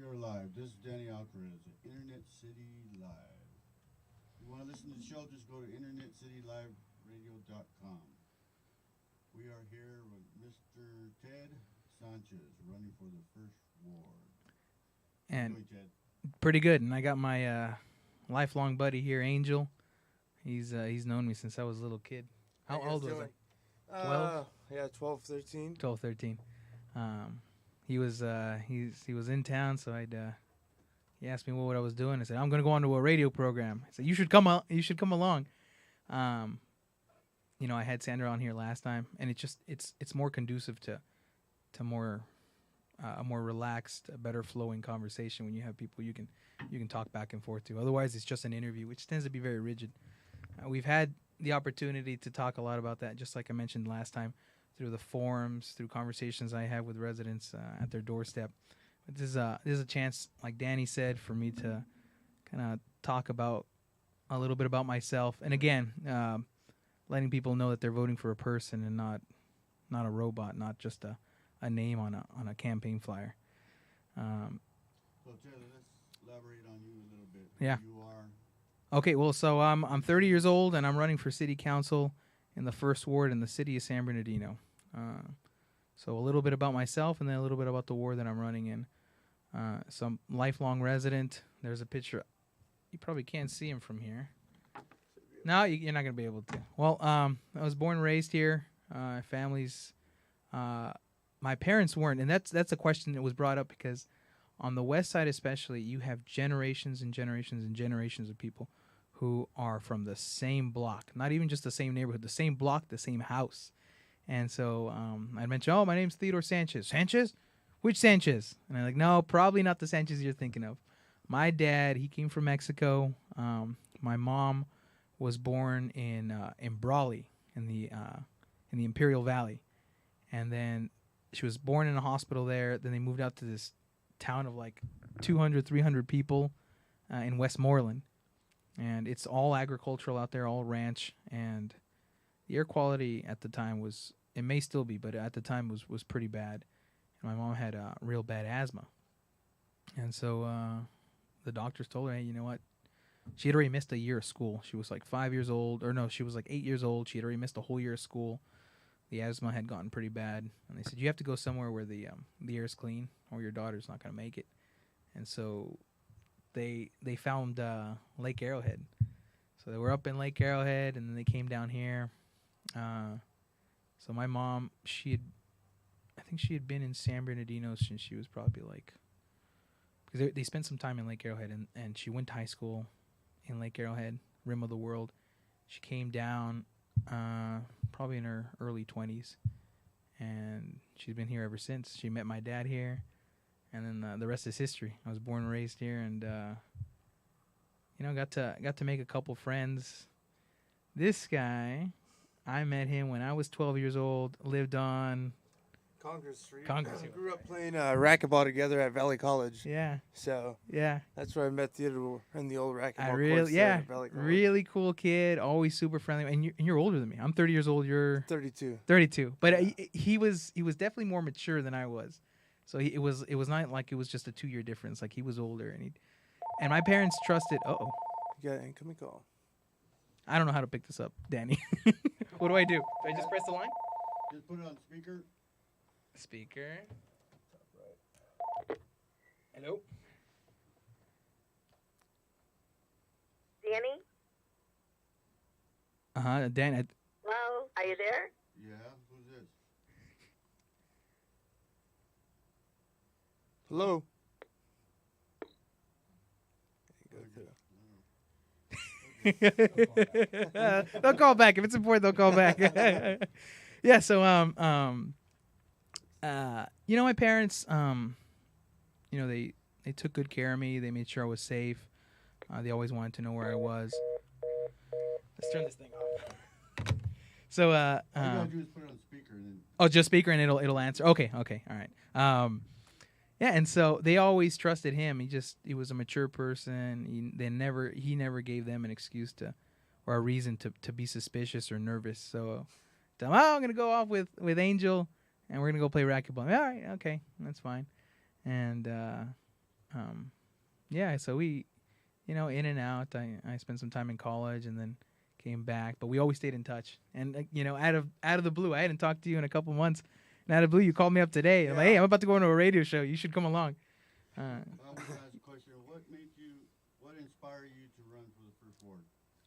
we are live. This is Danny Alcaraz at Internet City Live. If you want to listen to the show, just go to internetcityliveradio.com. We are here with Mr. Ted Sanchez, running for the first ward. And How are you doing, Ted? pretty good. And I got my lifelong buddy here, Angel. He's known me since I was a little kid. How old was I? 12? Yeah, 12, 13. 12, 13. He was in town, so he asked me what I was doing. I said, I'm going to go on to a radio program. I said, you should come along. I had Sandra on here last time, and it's more conducive to more a more relaxed, a better flowing conversation when you have people you can talk back and forth to. Otherwise, it's just an interview, which tends to be very rigid. We've had the opportunity to talk a lot about that, just like I mentioned last time, through the forums, through conversations I have with residents at their doorstep. But this is a chance, like Danny said, for me to kind of talk about a little bit about myself, and again, letting people know that they're voting for a person and not a robot, not just a name on a campaign flyer. So, Ted, let's elaborate on you a little bit. Yeah. You are... Okay, well, so I'm 30 years old, and I'm running for city council in the first ward in the city of San Bernardino. So a little bit about myself, and then a little bit about the ward that I'm running in. So I'm a lifelong resident. There's a picture. You probably can't see him from here. No, you're not going to be able to. Well, I was born and raised here. Families, my parents weren't, and that's a question that was brought up because on the west side especially, you have generations and generations and generations of people who are from the same block, not even just the same neighborhood, the same block, the same house. And so I mentioned, my name's Theodore Sanchez. Sanchez? Which Sanchez? And I'm like, no, probably not the Sanchez you're thinking of. My dad, he came from Mexico. My mom was born in Brawley in the Imperial Valley. And then she was born in a hospital there. Then they moved out to this town of like 200, 300 people in Westmoreland. And it's all agricultural out there, all ranch. And the air quality at the time was, it may still be, but at the time was pretty bad. And my mom had real bad asthma. And so the doctors told her, hey, you know what? She had already missed a year of school. She was like 5 years old. Or no, she was like 8 years old. She had already missed a whole year of school. The asthma had gotten pretty bad. And they said, you have to go somewhere where the air is clean or your daughter's not going to make it. And so they found Lake Arrowhead. So they were up in Lake Arrowhead, and then they came down here. So my mom, I think she had been in San Bernardino since she was probably like, because they spent some time in Lake Arrowhead, and she went to high school in Lake Arrowhead, rim of the world. She came down probably in her early 20s, and she's been here ever since. She met my dad here, and then the rest is history. I was born and raised here, and got to make a couple friends. This guy, I met him when I was 12 years old, lived on Congress Street. Congress. We grew up playing racquetball together at Valley College. Yeah. So Yeah. that's where I met Theodore in the old racquetball courts Really, there yeah, at Valley College. really cool kid, always super friendly. And you're older than me. I'm 30 years old. You're 32. 32. But he was definitely more mature than I was. So it was not like it was just a 2-year difference. Like he was older, and my parents trusted. You got an incoming call. I don't know how to pick this up, Danny. What do I do? Do I just press the line? Just put it on speaker. Speaker. Hello. Danny? Dan. Hello? Are you there? Yeah, who's this? Hello. They'll call back if it's important. They'll call back. Yeah. So my parents, they took good care of me. They made sure I was safe. They always wanted to know where I was. Let's turn this thing off. So All you gotta do is put it on speaker. And then... Oh, just speaker and it'll answer. Okay, all right. Yeah, and so they always trusted him. He was a mature person. He never gave them an excuse or a reason to be suspicious or nervous. So, I'm gonna go off with Angel, and we're gonna go play racquetball. All right, okay, that's fine. And Yeah, so we, in and out. I spent some time in college and then came back, but we always stayed in touch. And out of the blue, I hadn't talked to you in a couple months. And out of the blue, you called me up today. I'm like, hey, I'm about to go into a radio show. You should come along. I was going to ask a question. What inspired you to run for the first ward?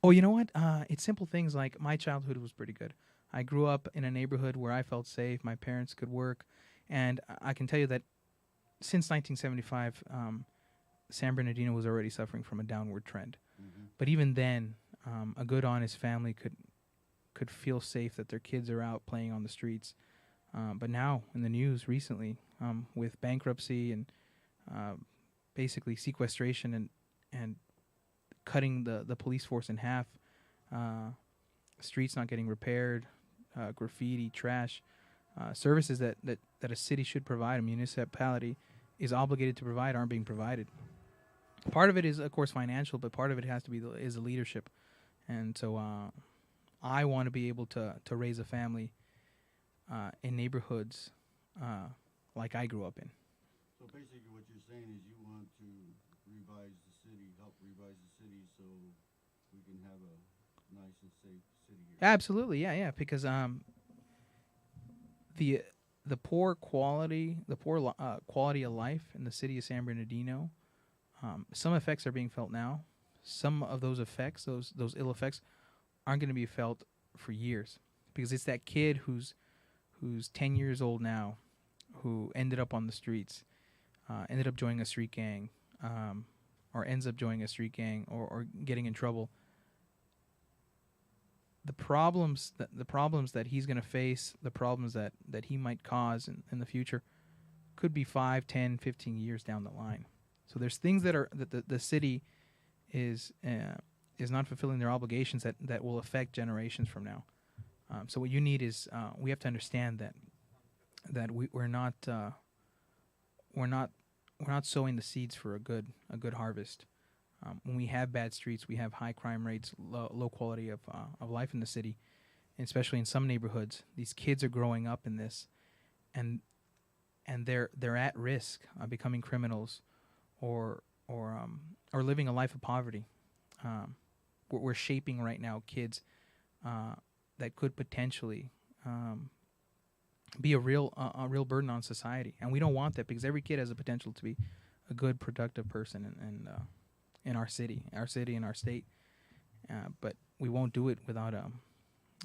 Oh, you know what? It's simple things like my childhood was pretty good. I grew up in a neighborhood where I felt safe. My parents could work. And I can tell you that since 1975, San Bernardino was already suffering from a downward trend. Mm-hmm. But even then, a good, honest family could feel safe that their kids are out playing on the streets. But now, in the news recently, with bankruptcy and basically sequestration and cutting the police force in half, streets not getting repaired, graffiti, trash, services that a city should provide, a municipality is obligated to provide, aren't being provided. Part of it is, of course, financial, but part of it has to be is the leadership. And so I want to be able to raise a family in neighborhoods like I grew up in. So basically what you're saying is you want to help revise the city so we can have a nice and safe city here. Absolutely, yeah, because the poor quality of life in the city of San Bernardino, some effects are being felt now. Some of those effects, those ill effects, aren't going to be felt for years, because it's that kid who's 10 years old now, who ended up on the streets, ended up joining a street gang, or ends up joining a street gang, or getting in trouble. The problems that he's going to face, the problems that he might cause in the future, could be 5, 10, 15 years down the line. So there's things that the city is not fulfilling their obligations that will affect generations from now. So what you need is we have to understand that we're not sowing the seeds for a good harvest. When we have bad streets, we have high crime rates, low quality of life in the city, and especially in some neighborhoods. These kids are growing up in this, and they're at risk of becoming criminals, or living a life of poverty. We're shaping right now kids that could potentially be a real burden on society, and we don't want that, because every kid has the potential to be a good, productive person in our city and our state, but we won't do it without a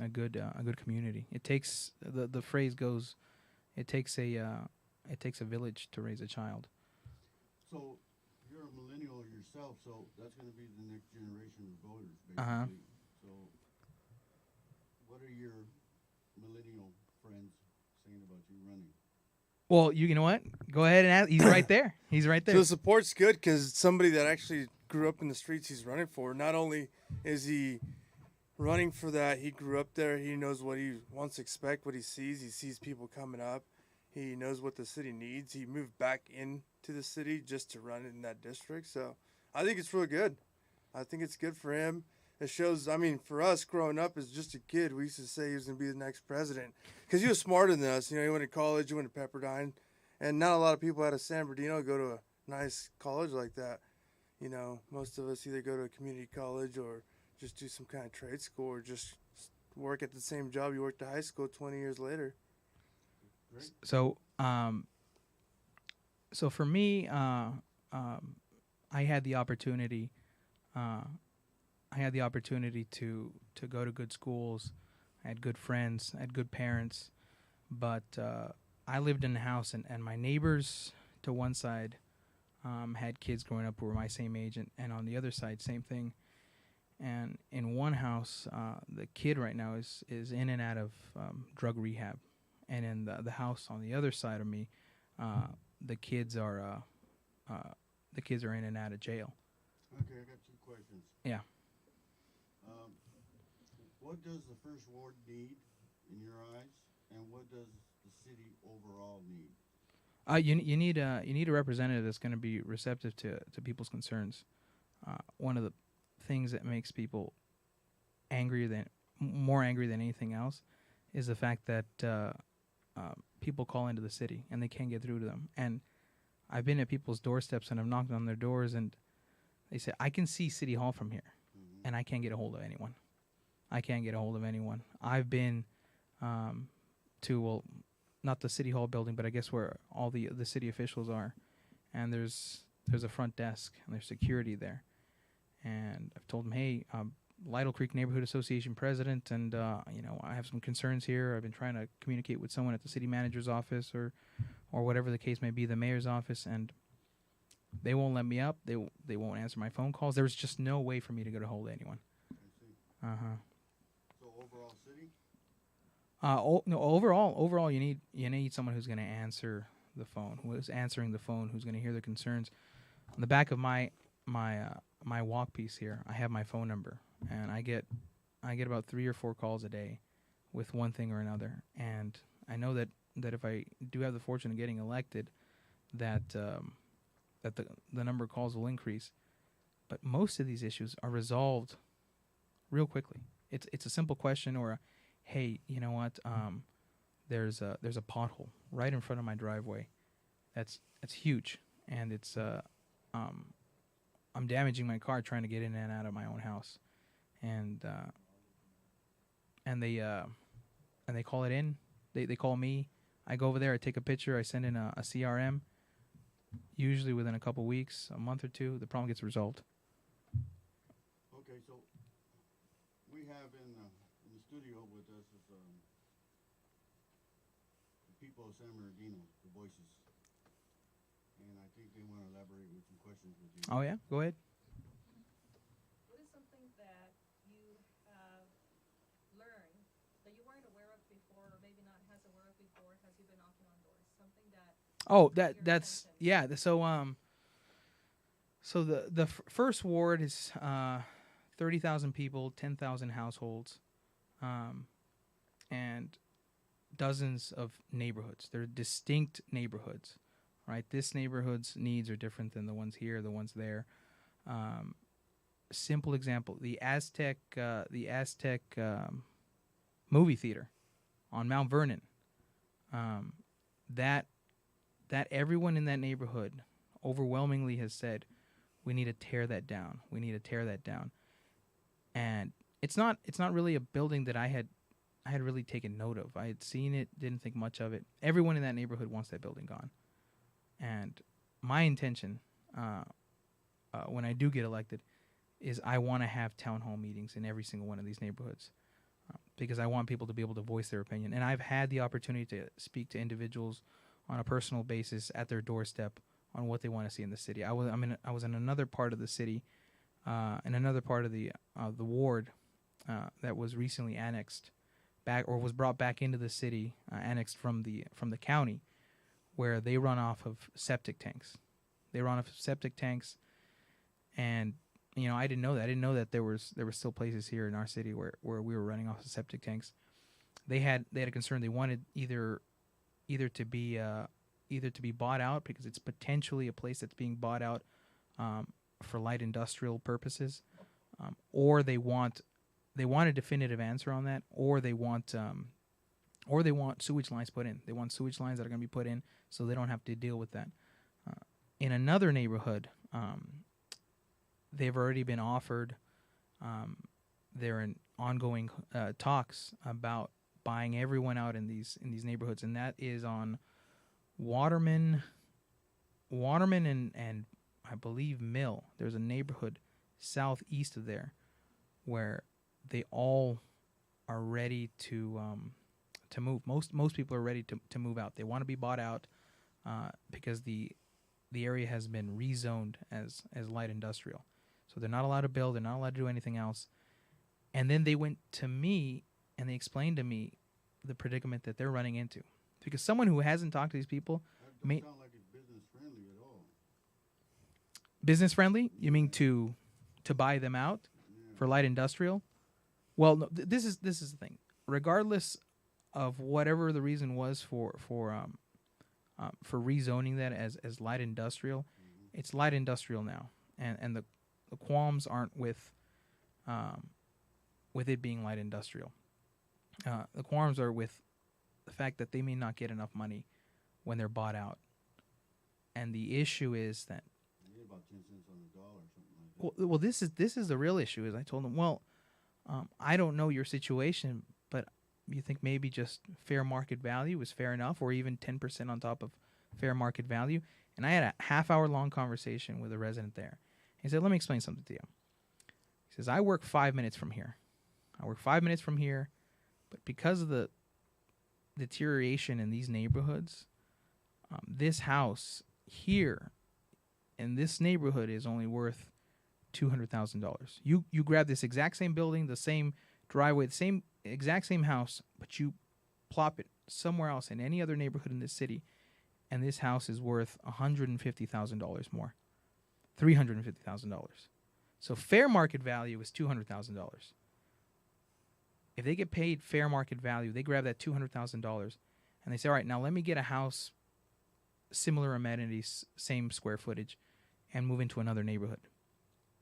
good community. It takes the phrase goes, it takes a village to raise a child. So you're a millennial yourself, so that's going to be the next generation of voters, basically. Uh-huh. So what are your millennial friends saying about you running? Well, you know what? Go ahead and ask. He's right there. He's right there. So the support's good because somebody that actually grew up in the streets he's running for. Not only is he running for that, he grew up there. He knows what he wants to expect, what he sees. He sees people coming up. He knows what the city needs. He moved back into the city just to run in that district. So I think it's really good. I think it's good for him. It shows, for us growing up as just a kid, we used to say he was going to be the next president because he was smarter than us. He went to college, he went to Pepperdine, and not a lot of people out of San Bernardino go to a nice college like that. Most of us either go to a community college or just do some kind of trade school or just work at the same job you worked at high school 20 years later. Great. So for me, I had the opportunity. I had the opportunity to go to good schools. I had good friends. I had good parents. But I lived in a house, and my neighbors to one side had kids growing up who were my same age, and on the other side, same thing. And in one house, the kid right now is in and out of drug rehab. And in the house on the other side of me, the kids are in and out of jail. Okay, I got 2 questions. Yeah. What does the first ward need in your eyes, and what does the city overall need? You need a representative that's going to be receptive to people's concerns. One of the things that makes people more angry than anything else is the fact that people call into the city and they can't get through to them. And I've been at people's doorsteps and I've knocked on their doors, and they say, I can see City Hall from here, and I can't get a hold of anyone. I can't get a hold of anyone. I've been to, well, not the City Hall building, but I guess where all the city officials are, and there's a front desk, and there's security there. And I've told them, hey, Lytle Creek Neighborhood Association president, and I have some concerns here. I've been trying to communicate with someone at the city manager's office or whatever the case may be, the mayor's office, and they won't let me up. They won't answer my phone calls. There's just no way for me to get a hold of anyone. I see. So overall city? No, overall, you need someone who's going to answer the phone, who is answering the phone, who's going to hear the concerns. On the back of my walk piece here, I have my phone number, and I get about 3 or 4 calls a day with one thing or another. And I know that if I do have the fortune of getting elected, that the number of calls will increase. But most of these issues are resolved real quickly. It's a simple question, or a, hey, you know what? There's a pothole right in front of my driveway. That's huge, and it's I'm damaging my car trying to get in and out of my own house, and they call it in. They call me. I go over there. I take a picture. I send in a CRM. Usually within a couple weeks, a month or two, the problem gets resolved. Okay, so we have in the studio with us is the people of San Bernardino, the voices, and I think they want to elaborate with some questions with you. Oh yeah, go ahead. What is something that you have learned that you weren't aware of before, or maybe not has aware of before, as you've been knocking on doors? Something that. Oh, that's yeah. So the first ward is 30,000 people, 10,000 households, and dozens of neighborhoods. They're distinct neighborhoods, right? This neighborhood's needs are different than the ones here, the ones there. Simple example: the Aztec movie theater on Mount Vernon. That everyone in that neighborhood overwhelmingly has said, we need to tear that down. We need to tear that down. And it's not really a building that I had really taken note of. I had seen it, didn't think much of it. Everyone in that neighborhood wants that building gone. And my intention, when I do get elected, is I want to have town hall meetings in every single one of these neighborhoods, because I want people to be able to voice their opinion. And I've had the opportunity to speak to individuals on a personal basis at their doorstep on what they want to see in the city. I was in another part of the city, in another part of the ward that was recently annexed back, or was brought back into the city, annexed from the county, where they run off of septic tanks. They run off of septic tanks, and I didn't know that. I didn't know that there were still places here in our city where we were running off of septic tanks. They had a concern. They wanted either to be bought out, because it's potentially a place that's being bought out for light industrial purposes, or they want a definitive answer on that, or they want sewage lines put in. They want sewage lines that are going to be put in so they don't have to deal with that. In another neighborhood, they've already been offered. They're in ongoing talks about buying everyone out in these neighborhoods, and that is on Waterman and I believe Mill. There's a neighborhood southeast of there where they all are ready to move. Most people are ready to move out. They want to be bought out because the area has been rezoned as light industrial. So they're not allowed to build. They're not allowed to do anything else. And then they went to me and they explained to me the predicament that they're running into. Because someone who hasn't talked to these people That doesn't sound like it's business friendly at all. business friendly? You mean to buy them out for light industrial? Well, no, this is the thing. Regardless of whatever the reason was for rezoning that as light industrial, it's light industrial now, and the qualms aren't with it being light industrial. The qualms are with the fact that they may not get enough money when they're bought out, And the issue is that You get about 10 cents on the dollar or something like that. well, this is the real issue. Is I told them, well, I don't know your situation, but you think maybe just fair market value is fair enough, or even 10% on top of fair market value. And I had a half-hour long conversation with a resident there. He said, let me explain something to you. He says, I work 5 minutes from here. I work 5 minutes from here, but because of the deterioration in these neighborhoods, this house here in this neighborhood is only worth $200,000. You grab this exact same building, the same driveway, the same exact same house, but you plop it somewhere else in any other neighborhood in this city, and this house is worth $150,000 more, $350,000. So fair market value is $200,000. If they get paid fair market value, they grab that $200,000 and they say, all right, now let me get a house, similar amenities, same square footage, and move into another neighborhood.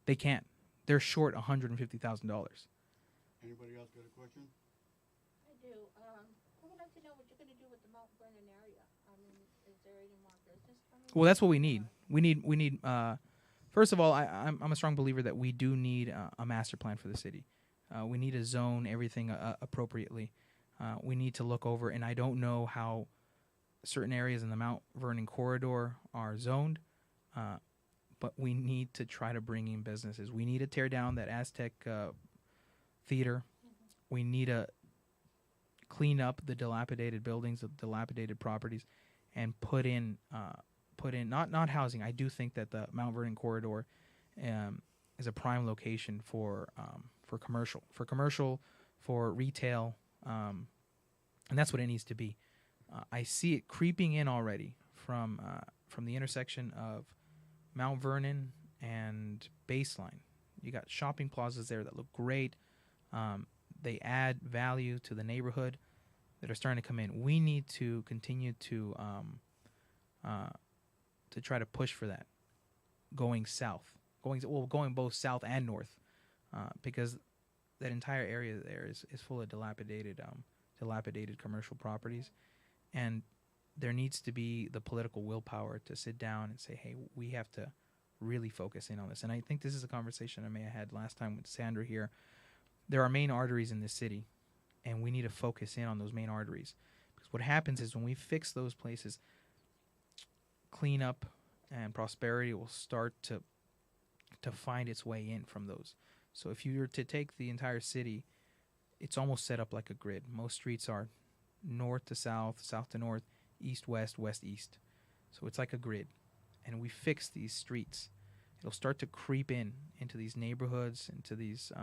They can't. They're short $150,000. Anybody else got a question? I do. I would like to know what you're going to do with the Mount Vernon area. I mean, is there any more business coming? Well, that's what we need. We need. First of all, I'm a strong believer that we do need a master plan for the city. We need to zone everything appropriately. We need to look over, and I don't know how certain areas in the Mount Vernon corridor are zoned, but we need to try to bring in businesses. We need to tear down that Aztec theater. We need to clean up the dilapidated buildings, the dilapidated properties, and put in not housing. I do think that the Mount Vernon corridor is a prime location for commercial, for retail, and that's what it needs to be. I see it creeping in already from the intersection of Mount Vernon and Baseline. You got shopping plazas there that look great. They add value to the neighborhood that are starting to come in. We need to continue to try to push for that, going south, going both south and north, because that entire area there is full of dilapidated commercial properties, and there needs to be the political willpower to sit down and say, hey, we have to really focus in on this. And I think this is a conversation I may have had last time with Sandra here. There are main arteries in this city, and we need to focus in on those main arteries. Because what happens is when we fix those places, cleanup and prosperity will start to find its way in from those. So if you were to take the entire city, it's almost set up like a grid. Most streets are north to south, south to north, east, west, west, east. So it's like a grid. And we fix these streets, it'll start to creep into these neighborhoods, into these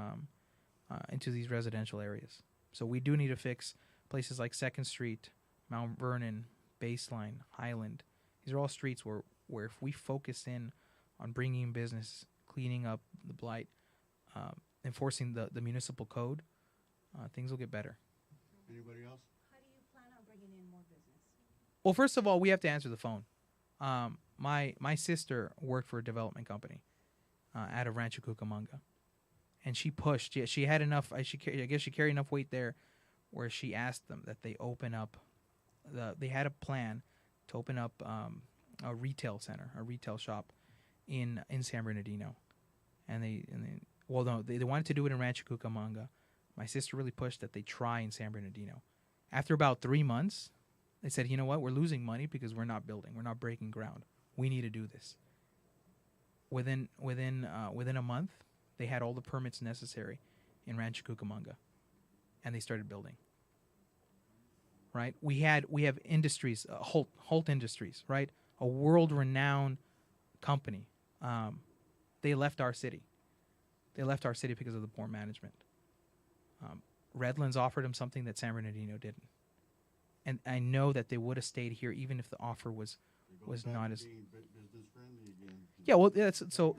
residential areas. So we do need to fix places like 2nd Street, Mount Vernon, Baseline, Highland. These are all streets where if we focus in on bringing business, cleaning up the blight, enforcing the municipal code, things will get better. Anybody else? How do you plan on bringing in more business? Well, first of all, we have to answer the phone. My sister worked for a development company out of Rancho Cucamonga, and she pushed. Yeah, she had enough. I guess she carried enough weight there, where she asked them that they open up. They had a plan to open up a retail center, a retail shop in San Bernardino, and they wanted to do it in Rancho Cucamonga. My sister really pushed that they try in San Bernardino. After about 3 months, they said, you know what, we're losing money because we're not building, we're not breaking ground. We need to do this. Within a month, they had all the permits necessary in Rancho Cucamonga, and they started building. Right? We have industries, Holt Industries, right? A world-renowned company. They left our city. They left our city because of the poor management. Redlands offered them something that San Bernardino didn't. And I know that they would have stayed here even if the offer was not as... business friendly again. Yeah, well, so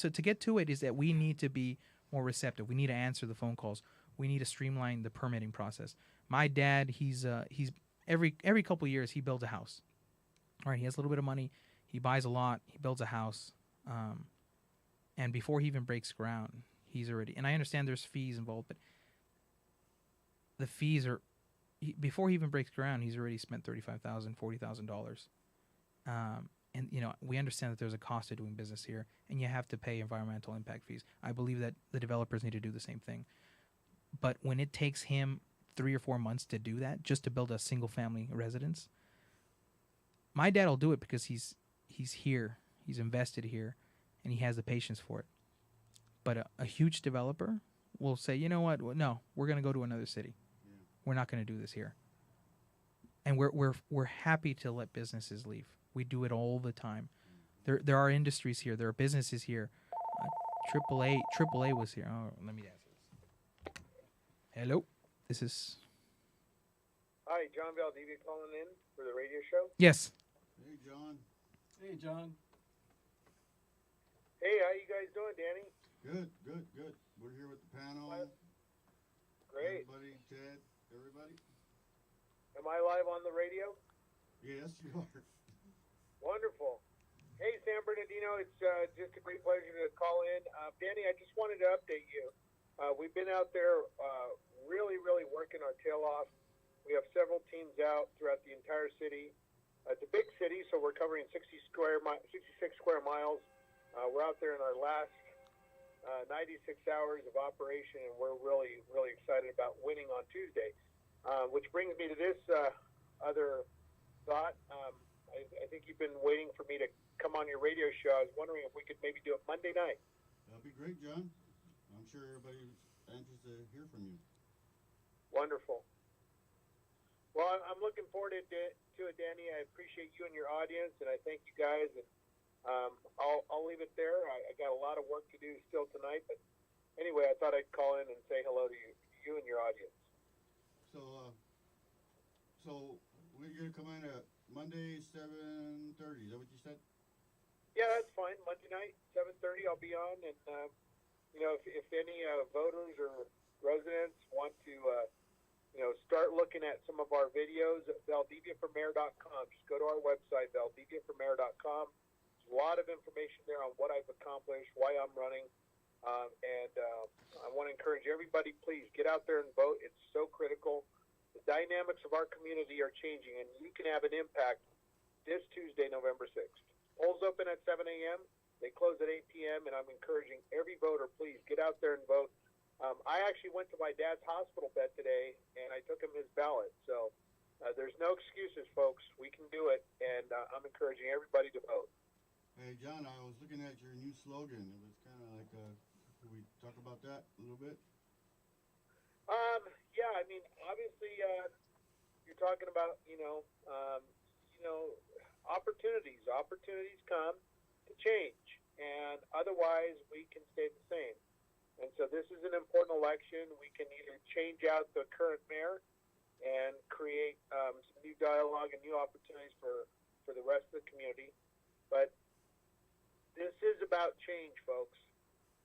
to get to it is that we need to be more receptive. We need to answer the phone calls. We need to streamline the permitting process. My dad, he's every couple of years he builds a house. All right, he has a little bit of money. He buys a lot. He builds a house. And before he even breaks ground, he's already... And I understand there's fees involved, but the fees are... Before he even breaks ground, he's already spent $35,000, $40,000. and we understand that there's a cost to doing business here, and you have to pay environmental impact fees. I believe that the developers need to do the same thing. But when it takes him 3 or 4 months to do that, just to build a single family residence, my dad will do it because he's here, he's invested here, and he has the patience for it. But a huge developer will say, you know what? No, we're going to go to another city. Yeah. We're not going to do this here. And we're happy to let businesses leave. We do it all the time. There are industries here. There are businesses here. AAA was here. Oh, let me answer this. Hello, this is. Hi, John Valdivia calling in for the radio show. Yes. Hey, John. Hey, John. Hey, how you guys doing, Danny? Good. We're here with the panel. Great. Everybody, Ted, everybody. Am I live on the radio? Yes, you are. Wonderful. Hey, San Bernardino, it's just a great pleasure to call in. Danny, I just wanted to update you. We've been out there really working our tail off. We have several teams out throughout the entire city. It's a big city, so we're covering 66 square miles. We're out there in our last 96 hours of operation, and we're really excited about winning on Tuesday. Which brings me to this other thought. I think you've been waiting for me to come on your radio show. I was wondering if we could maybe do it Monday night. That'll be great, John. I'm sure everybody's anxious to hear from you. Wonderful. Well, I'm looking forward to it, Danny. I appreciate you and your audience, and I thank you guys. And I'll leave it there. I got a lot of work to do still tonight, but anyway, I thought I'd call in and say hello to you and your audience. So we're gonna come in at Monday 7:30. Is that what you said? Yeah, that's fine. Monday night, 7:30, I'll be on, and if any voters or residents want to start looking at some of our videos at valdiviaformayor.com. Just go to our website, valdiviaformayor.com. There's a lot of information there on what I've accomplished, why I'm running, and I want to encourage everybody, please get out there and vote. It's so critical. The dynamics of our community are changing, and you can have an impact this Tuesday, November 6th. Polls open at 7 a.m. They close at 8 p.m., and I'm encouraging every voter, please get out there and vote. I actually went to my dad's hospital bed today, and I took him his ballot. So there's no excuses, folks. We can do it, and I'm encouraging everybody to vote. Hey, John, I was looking at your new slogan. It was kind of like, can we talk about that a little bit? Yeah, I mean, obviously, you're talking about, opportunities. Opportunities come to change, and otherwise we can stay the same. And so this is an important election. We can either change out the current mayor and create some new dialogue and new opportunities for the rest of the community. But this is about change, folks.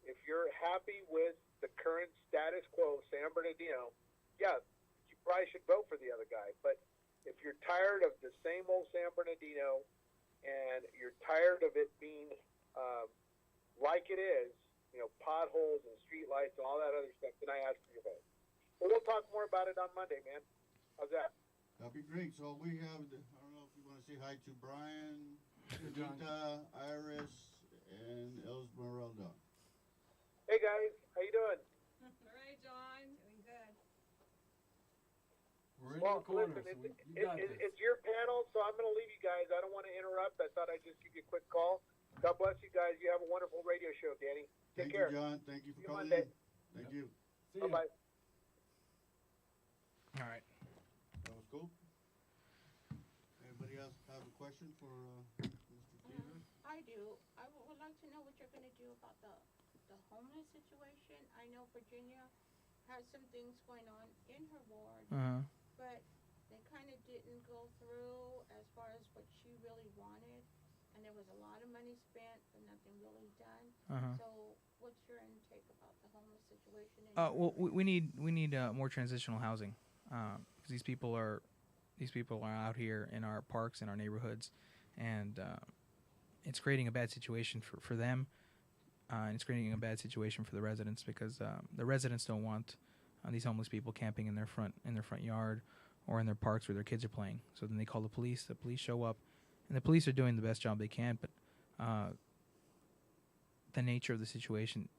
If you're happy with the current status quo, San Bernardino, yeah, you probably should vote for the other guy. But if you're tired of the same old San Bernardino and you're tired of it being like it is, potholes and streetlights and all that other stuff, then I ask for your vote. But we'll talk more about it on Monday, man. How's that? That'd be great. So we have, I don't know if you want to say hi to Brian, John. Rita, Iris, and Esmeralda. Hey, guys. How you doing? All right, John. Doing good. We're in Well, your corner, listen, so you got this. it's your panel, so I'm going to leave you guys. I don't want to interrupt. I thought I'd just give you a quick call. God bless you guys. You have a wonderful radio show, Danny. Take Thank care. you, John. Thank you for See you calling Monday. in. Thank you. See ya. Bye-bye. All right. That was cool. Anybody else have a question for Mr. Theodore? I do. I would like to know what you're gonna do about the homeless situation. I know Virginia has some things going on in her ward, but they kind of didn't go through as far as what she really wanted, and there was a lot of money spent, but nothing really done. So, what's your intake about the homeless situation? In your Well, area? we need more transitional housing, because these people are out here in our parks, in our neighborhoods, and it's creating a bad situation for them, and it's creating a bad situation for the residents, because the residents don't want these homeless people camping in their front yard or in their parks where their kids are playing. So then they call the police. The police show up, and the police are doing the best job they can, but the nature of the situation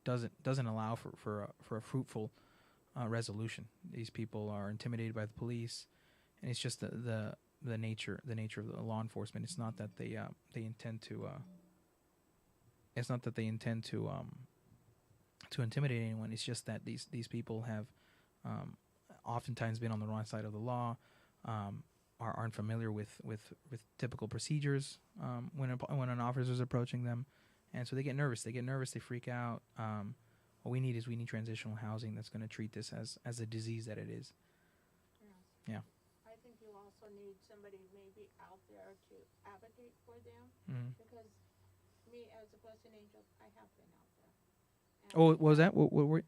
doesn't allow for a fruitful resolution. These people are intimidated by the police, and it's just the nature of the law enforcement. It's not that they intend to. It's not that they intend to intimidate anyone. It's just that these people have oftentimes been on the wrong side of the law, aren't familiar with typical procedures when an officer is approaching them, and so they get nervous. They freak out. What we need transitional housing that's going to treat this as a disease that it is. Yes. Yeah. I think you also need somebody maybe out there to advocate for them, Mm-hmm. because me as a blessed angel, I have been out there. And, Oh, what was that? What was it?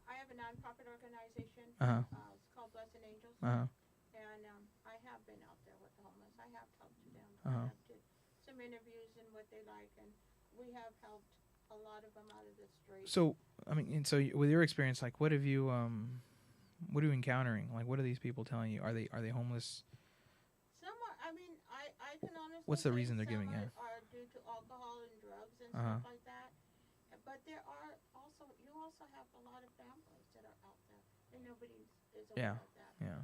I have a nonprofit organization. Uh-huh. It's called Blessed Angels. Uh-huh. And I have been out there with the homeless. I have talked to them. Uh-huh. I have did some interviews and what they like, and we have helped a lot of them out of the street. So, I mean, and so with your experience, like, what are you encountering? Like, what are these people telling you? Are they homeless? Some are, I mean, I can honestly What's the say reason they're some giving? Yeah. are due to alcohol and drugs and Uh-huh. stuff like that. But there are also, you also have a lot of families that are out there, and nobody is aware Yeah. of that. Yeah.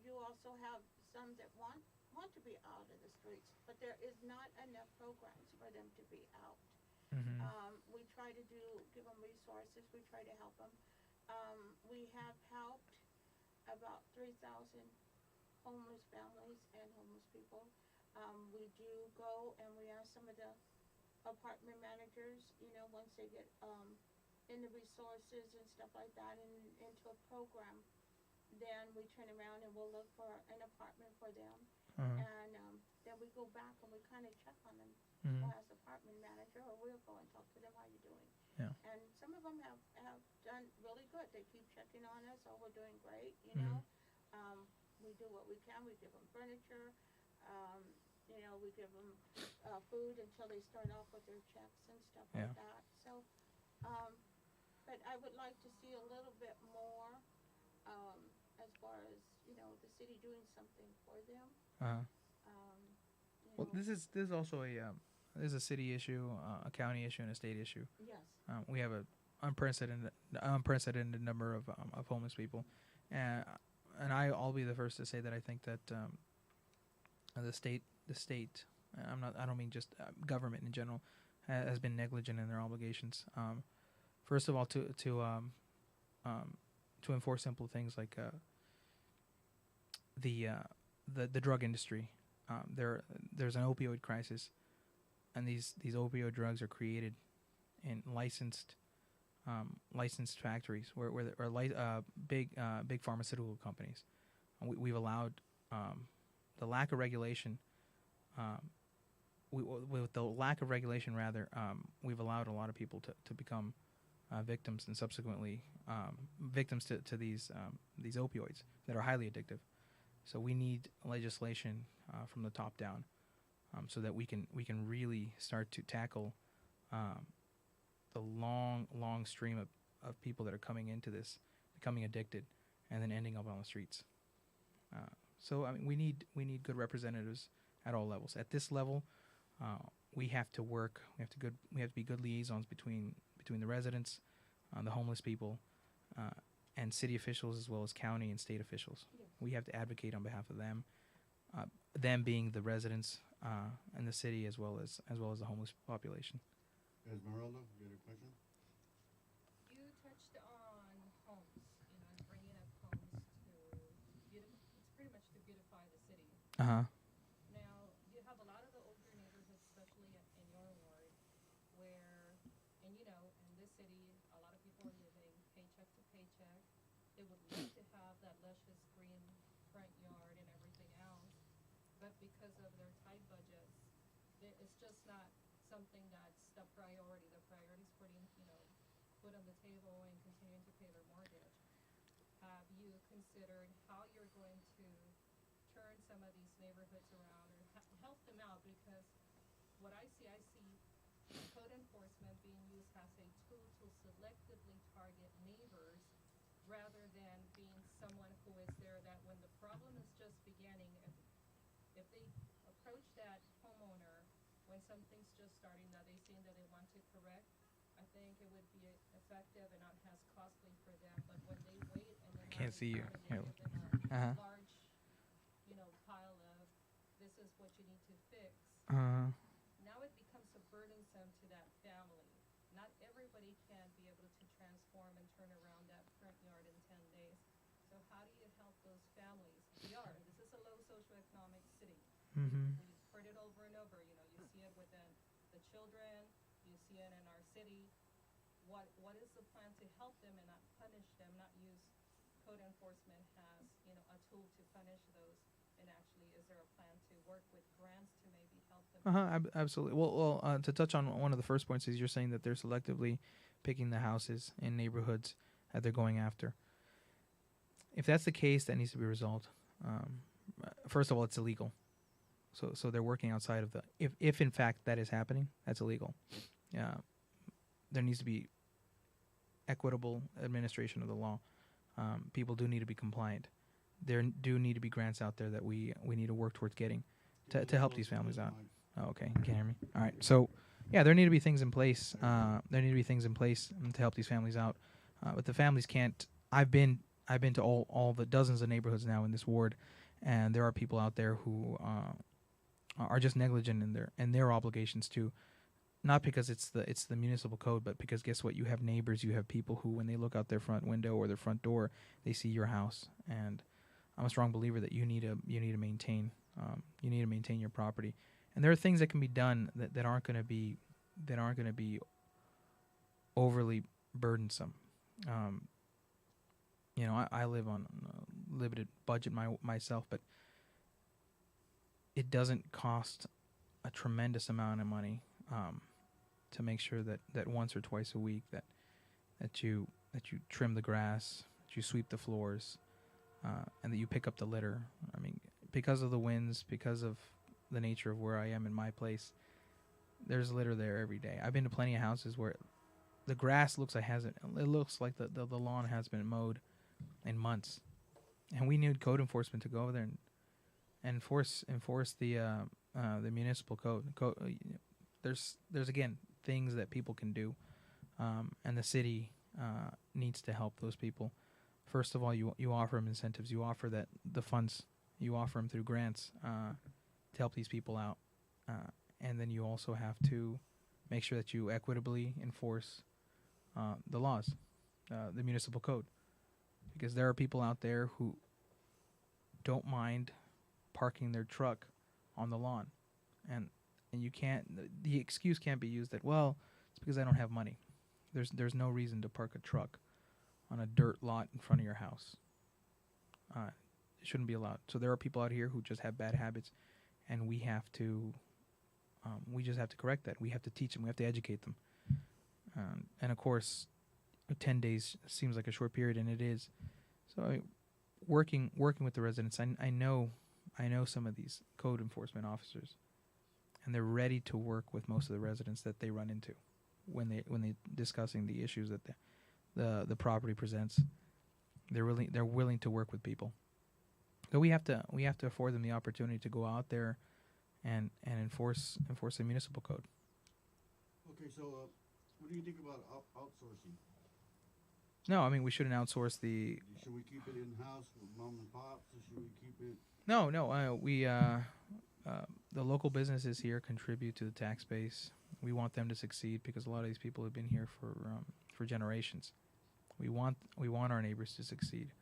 You also have some that want to be out of the streets, but there is not enough programs for them to be out. Mm-hmm. We try to give them resources. We try to help them. We have helped about 3,000 homeless families and homeless people. We do go and we ask some of the apartment managers, once they get in the resources and stuff like that and into a program, then we turn around and we'll look for an apartment for them. Uh-huh. And then we go back and we kind of check on them Mm-hmm. as apartment manager, or we'll go and talk to them, how you doing? Yeah. And some of them have done really good. They keep checking on us, oh, we're doing great, Mhm. We do what we can. We give them furniture. We give them food until they start off with their checks and stuff Yeah. like that. So, but I would like to see a little bit more as far as, the city doing something for them. Uh-huh. Well, Know. this is also this is a city issue, a county issue, and a state issue. Yes. We have a unprecedented number of homeless people, and I'll be the first to say that I think that the state, I don't mean just government in general, has been negligent in their obligations. First of all, to enforce simple things like the drug industry. There's an opioid crisis, and these opioid drugs are created in licensed factories big pharmaceutical companies. We've allowed the lack of regulation. With the lack of regulation, we've allowed a lot of people to become victims, and subsequently victims to these opioids that are highly addictive. So we need legislation from the top down, so that we can really start to tackle the long stream of people that are coming into this, becoming addicted, and then ending up on the streets. So I mean, we need good representatives at all levels. At this level, we have to work. We have to be good liaisons between the residents, the homeless people, and city officials, as well as county and state officials. Yes. We have to advocate on behalf of them. Them being the residents in the city, as well as the homeless population. Esmeralda, you had a question? You touched on homes, and bringing up homes it's pretty much to beautify the city. Uh-huh. Now, you have a lot of the older neighborhoods, especially in your ward, where, and in this city, a lot of people are living paycheck to paycheck. They would love to have that luscious green front yard and everything else, but because of their tight budgets, it's just not something that's the priority. The priority is putting, food on the table and continuing to pay their mortgage. Have you considered how you're going to turn some of these neighborhoods around or help them out? Because what I see code enforcement being used as a tool to selectively target neighbors rather than being someone who is there that when the problem is just beginning, if they approach that homeowner when something's just starting, that they seeing that they want to correct, I think it would be effective and not as costly for them. But when they wait and then Can't see you. they Here. give them Uh-huh. a large, pile of this is what you need to fix. Now it becomes a burdensome to that family. Not everybody can be able to transform and turn around that front yard in 10 days. So how do you help those families? This is a low socioeconomic city. Mm-hmm. We've heard it over and over. You see it within the children. You see it in our city. What is the plan to help them and not punish them? Not use code enforcement as a tool to punish those. And actually, is there a plan to work with grants to maybe help them? Absolutely. Well, to touch on one of the first points is you're saying that they're selectively picking the houses in neighborhoods that they're going after. If that's the case, that needs to be resolved. First of all, it's illegal. So they're working outside of the. If in fact that is happening, that's illegal. There needs to be equitable administration of the law. People do need to be compliant. There do need to be grants out there that we need to work towards getting to help these families out. Oh, okay, you can't hear me. All right, so yeah, there need to be things in place. There need to be things in place to help these families out. But the families can't. I've been to all the dozens of neighborhoods now in this ward, and there are people out there who are just negligent in their obligations too. Not because it's the municipal code, but because guess what? You have neighbors, you have people who, when they look out their front window or their front door, they see your house. And I'm a strong believer that you need to maintain your property. And there are things that can be done that aren't going to be overly burdensome. I live on a limited budget myself, but it doesn't cost a tremendous amount of money to make sure that once or twice a week that you trim the grass, that you sweep the floors, and that you pick up the litter. I mean, because of the winds, because of the nature of where I am in my place, there's litter there every day. I've been to plenty of houses where the grass looks like the lawn has been mowed in months, and we need code enforcement to go over there and enforce the municipal code. There's again things that people can do, and the city needs to help those people. First of all, you offer them incentives. You offer that the funds. You offer them through grants to help these people out, and then you also have to make sure that you equitably enforce the laws, the municipal code, because there are people out there who don't mind parking their truck on the lawn, and you can't. The excuse can't be used that, well, it's because I don't have money. There's no reason to park a truck on a dirt lot in front of your house. It shouldn't be allowed. So there are people out here who just have bad habits, and we just have to correct that. We have to teach them. We have to educate them. And of course, 10 days seems like a short period, and it is. So working with the residents, I know some of these code enforcement officers, and they're ready to work with most of the residents that they run into when they discussing the issues that the property presents. They're willing to work with people. So we have to afford them the opportunity to go out there and enforce the municipal code. Okay, so what do you think about outsourcing? No, I mean, we shouldn't outsource the. Should we keep it in house with mom and pops, or should we keep it? No. The local businesses here contribute to the tax base. We want them to succeed because a lot of these people have been here for generations. We want our neighbors to succeed.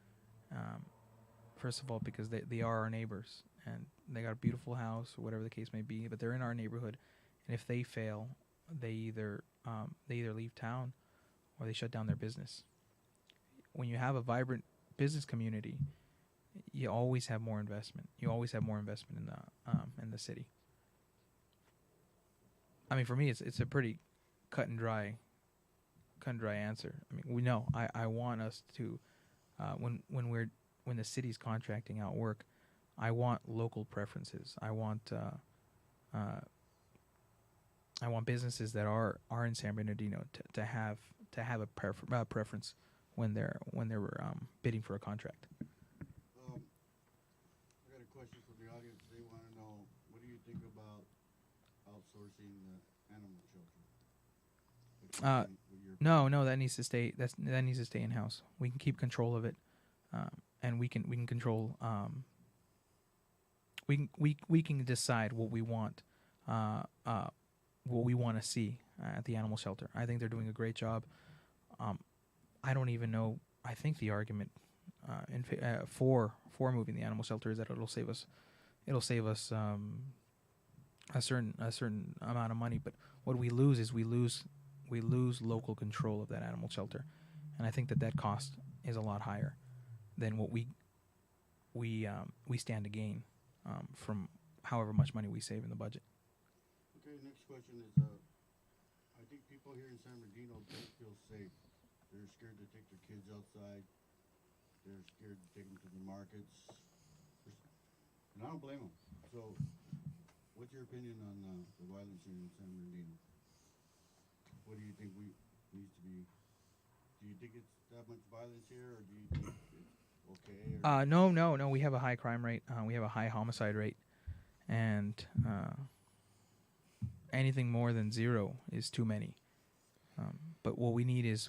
First of all, because they are our neighbors and they got a beautiful house or whatever the case may be, but they're in our neighborhood, and if they fail, they either leave town or they shut down their business. When you have a vibrant business community, you always have more investment. You always have more investment in the city. I mean, for me, it's a pretty cut and dry answer. I mean, we know I want us to when the city's contracting out work, I want local preferences. I want businesses that are in San Bernardino to have a preference when they're bidding for a contract. I got a question from the audience. They want to know overseeing the animal shelter? No, that needs to stay. That needs to stay in house. We can keep control of it, and we can control. We can decide what we want, what we want to see at the animal shelter. I think they're doing a great job. I don't even know. I think the argument for moving the animal shelter is that it'll save us a certain amount of money. But what we lose is we lose local control of that animal shelter, and I think that cost is a lot higher than what we stand to gain from however much money we save in the budget. Okay, next question is, I think people here in San Bernardino don't feel safe. They're scared to take their kids outside. They're scared to take them to the markets. And I don't blame them. So, what's your opinion on the violence here in San Bernardino? What do you think needs to be? Do you think it's that much violence here, or do you think it's okay? No. We have a high crime rate. We have a high homicide rate, and anything more than 0 is too many. But what we need is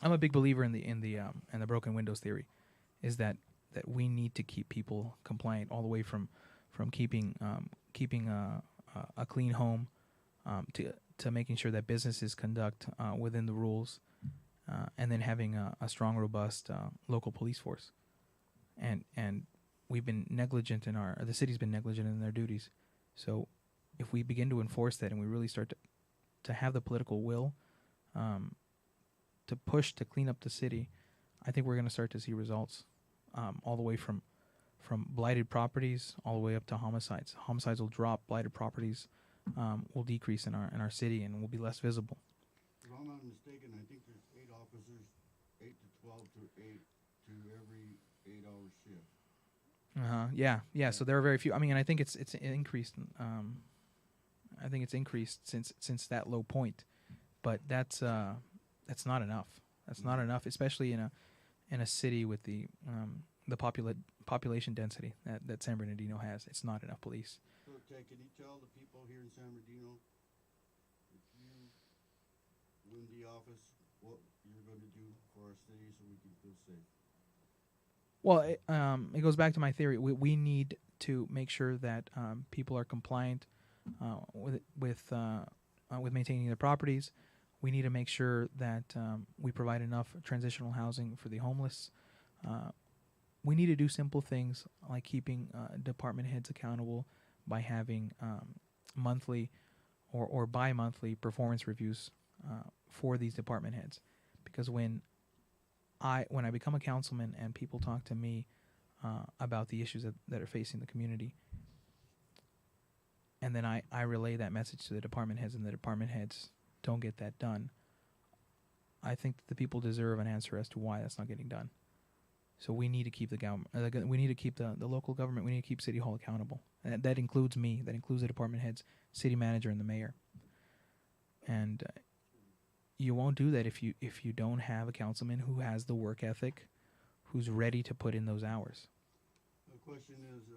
I'm a big believer in the broken windows theory, is that we need to keep people compliant all the way from keeping a clean home to making sure that businesses conduct within the rules, and then having a strong, robust local police force. And we've been negligent the city's been negligent in their duties. So if we begin to enforce that and we really start to have the political will to push to clean up the city, I think we're going to start to see results all the way from blighted properties all the way up to homicides. Homicides will drop, blighted properties will decrease in our city and will be less visible. If I'm not mistaken, I think there's 8 officers, 8 to 12 to 8 to every 8-hour shift. Yeah. So there are very few. I mean, I think it's increased. I think it's increased since that low point, but that's not enough. That's not enough, especially in a city with the population density that San Bernardino has. It's not enough police. So, Ted, can you tell the people here in San Bernardino, if you win the office, what you're going to do for our city so we can feel safe? Well, it goes back to my theory. We need to make sure that people are compliant with maintaining their properties. We need to make sure that we provide enough transitional housing for the homeless. We need to do simple things like keeping department heads accountable by having monthly or bi-monthly performance reviews for these department heads. Because when I become a councilman and people talk to me about the issues that are facing the community, and then I relay that message to the department heads, and the department heads don't get that done, I think that the people deserve an answer as to why that's not getting done. So we need to keep the government. We need to keep the local government. We need to keep City Hall accountable. And that includes me. That includes the department heads, city manager, and the mayor. And you won't do that if you don't have a councilman who has the work ethic, who's ready to put in those hours. The question is,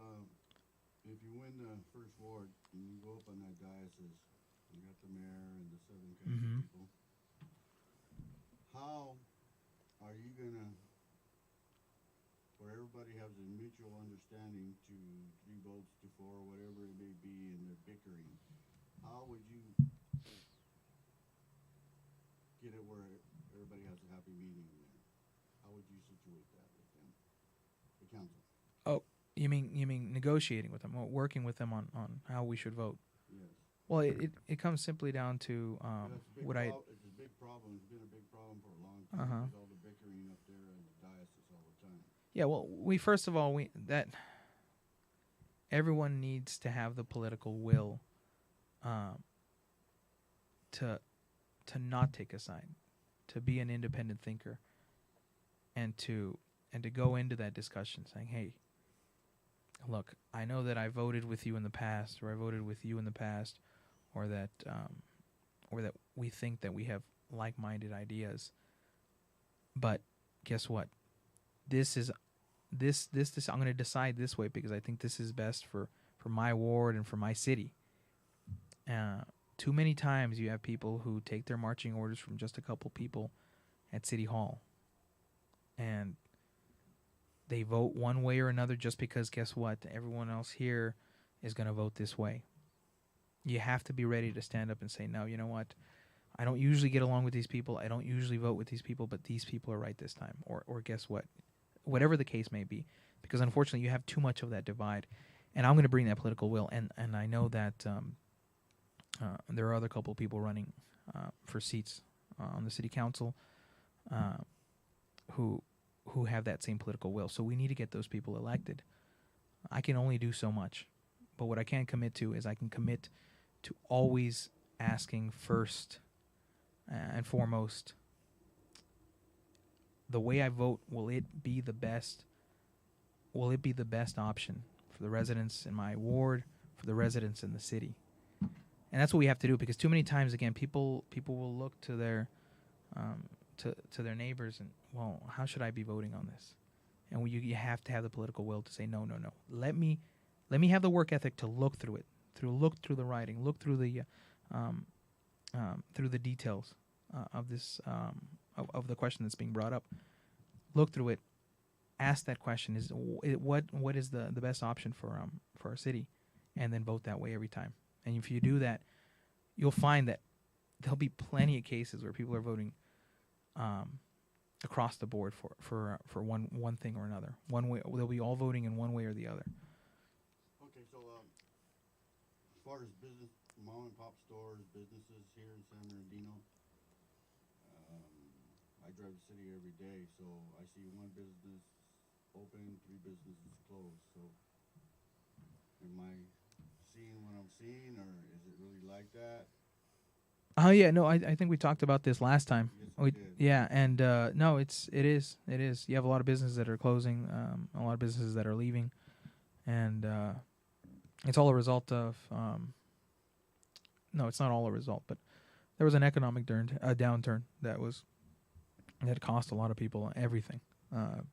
if you win the first ward and you go up on that diocese, you got the mayor and the 7 council people, how are you gonna, where everybody has a mutual understanding to 3 votes to 4, whatever it may be, and they're bickering, how would you get it where everybody has a happy meeting in there? How would you situate that with them, the council? Oh, you mean negotiating with them, or working with them on how we should vote? Yes. Well, it comes simply down to what I. It's a big problem. It's been a big problem for a long time. With all the bickering up there in the diocese all the time. Yeah, well, first of all, that everyone needs to have the political will to not take a side, to be an independent thinker, and to go into that discussion saying, hey, look, I know that I voted with you in the past, or I voted with you in the past, or that we think that we have like-minded ideas, but guess what? This I'm going to decide this way because I think this is best for my ward and for my city. Too many times you have people who take their marching orders from just a couple people at City Hall, and they vote one way or another just because, guess what? Everyone else here is going to vote this way. You have to be ready to stand up and say, no, you know what? I don't usually get along with these people. I don't usually vote with these people, but these people are right this time. Or guess what? Whatever the case may be. Because unfortunately, you have too much of that divide. And I'm going to bring that political will. And I know that there are other couple of people running for seats on the city council who have that same political will. So we need to get those people elected. I can only do so much. But what I can commit to is I can commit to always asking first and foremost, the way I vote, will it be the best option for the residents in my ward, for the residents in the city? And that's what we have to do, because too many times, again, people will look to their to their neighbors and, well, how should I be voting on this? And you have to have the political will to say, no. Let me have the work ethic to look through it, look through the writing, look through the details of this of the question that's being brought up. Look through it, ask that question: what is the best option for our city, and then vote that way every time. And if you do that, you'll find that there'll be plenty of cases where people are voting across the board for one thing or another. One way, they'll be all voting in one way or the other. Okay, so as far as business, mom and pop stores, businesses here in San Bernardino, I drive the city every day, so I see one business open, 3 businesses closed. So, am I seeing what I'm seeing, or is it really like that? Oh yeah, no, I think we talked about this last time. Yes, we did. Yeah, and no, it is. You have a lot of businesses that are closing, a lot of businesses that are leaving, and it's all a result of. No, it's not all a result, but there was an economic downturn that cost a lot of people everything.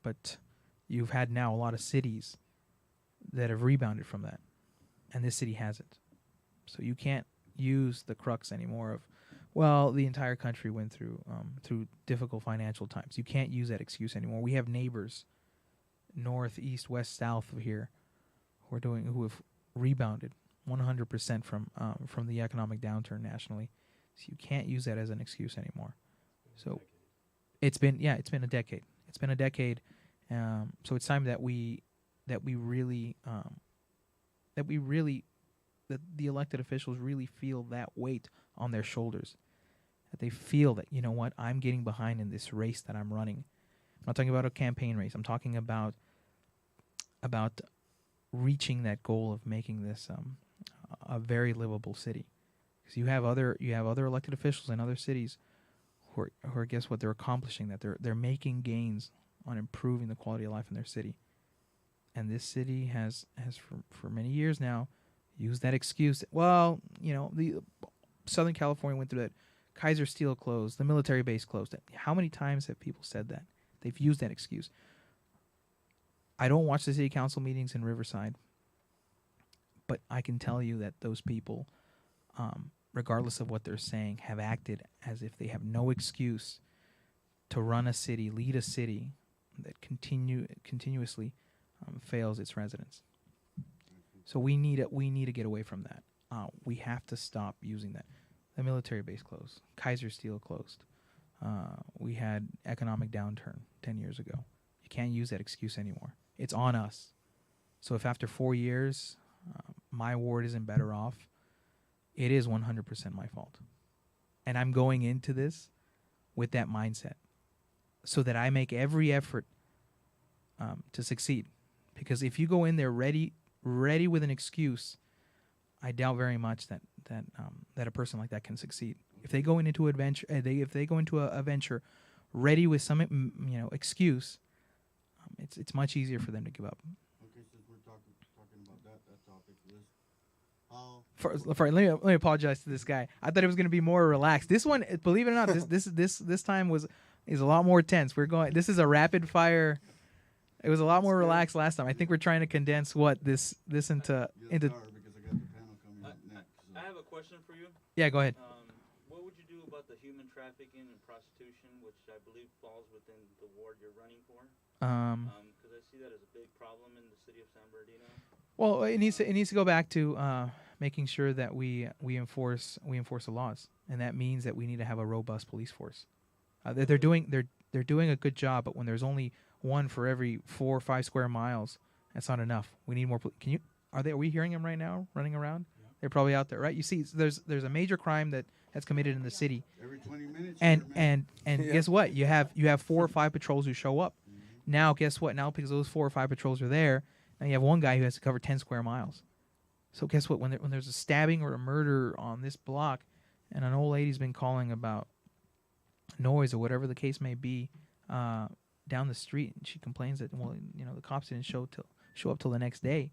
But you've had now a lot of cities that have rebounded from that, and this city hasn't. So you can't use the crux anymore of, well, the entire country went through difficult financial times. You can't use that excuse anymore. We have neighbors, north, east, west, south of here, who have rebounded 100% from the economic downturn nationally. So you can't use that as an excuse anymore. So it's been a decade. It's been a decade. So it's time that the elected officials really feel that weight on their shoulders. That they feel that, you know what, I'm getting behind in this race that I'm running. I'm not talking about a campaign race. I'm talking about reaching that goal of making this a very livable city. Because you have other elected officials in other cities who are guess what, they're accomplishing that. They're making gains on improving the quality of life in their city. And this city has for many years now used that excuse. Well, the Southern California went through that. Kaiser Steel closed. The military base closed. How many times have people said that? They've used that excuse. I don't watch the city council meetings in Riverside, but I can tell you that those people, regardless of what they're saying, have acted as if they have no excuse to run a city, lead a city that continuously fails its residents. So we need to get away from that. We have to stop using that. The military base closed. Kaiser Steel closed. We had economic downturn 10 years ago. You can't use that excuse anymore. It's on us. So if after 4 years my ward isn't better off, it is 100% my fault. And I'm going into this with that mindset so that I make every effort to succeed. Because if you go in there ready with an excuse, I doubt very much that a person like that can succeed. If they go into adventure, if they go into a venture ready with some excuse, it's much easier for them to give up. Okay, since we're talking about that topic, Liz, let me apologize to this guy. I thought it was going to be more relaxed. This one, believe it or not, this time is a lot more tense. This is a rapid fire. It was a lot more relaxed last time. I think we're trying to condense this into. because I got the panel coming up next. So. I have a question for you. Yeah, go ahead. What would you do about the human trafficking and prostitution, which I believe falls within the ward you're running for? Because I see that as a big problem in the city of San Bernardino. Well, it needs to go back to making sure that we enforce the laws, and that means that we need to have a robust police force. They're doing a good job, but when there's only one for every 4 or 5 square miles, that's not enough. We need more. Are we hearing them right now running around? Yeah. They're probably out there, right? You see, there's a major crime that's committed in the city. Every 20 minutes. And guess what? You have 4 or 5 patrols who show up. Mm-hmm. Now, guess what? Now, because those 4 or 5 patrols are there, now you have one guy who has to cover 10 square miles. So guess what? When there's a stabbing or a murder on this block, and an old lady's been calling about noise or whatever the case may be down the street, and she complains that the cops didn't show up till the next day.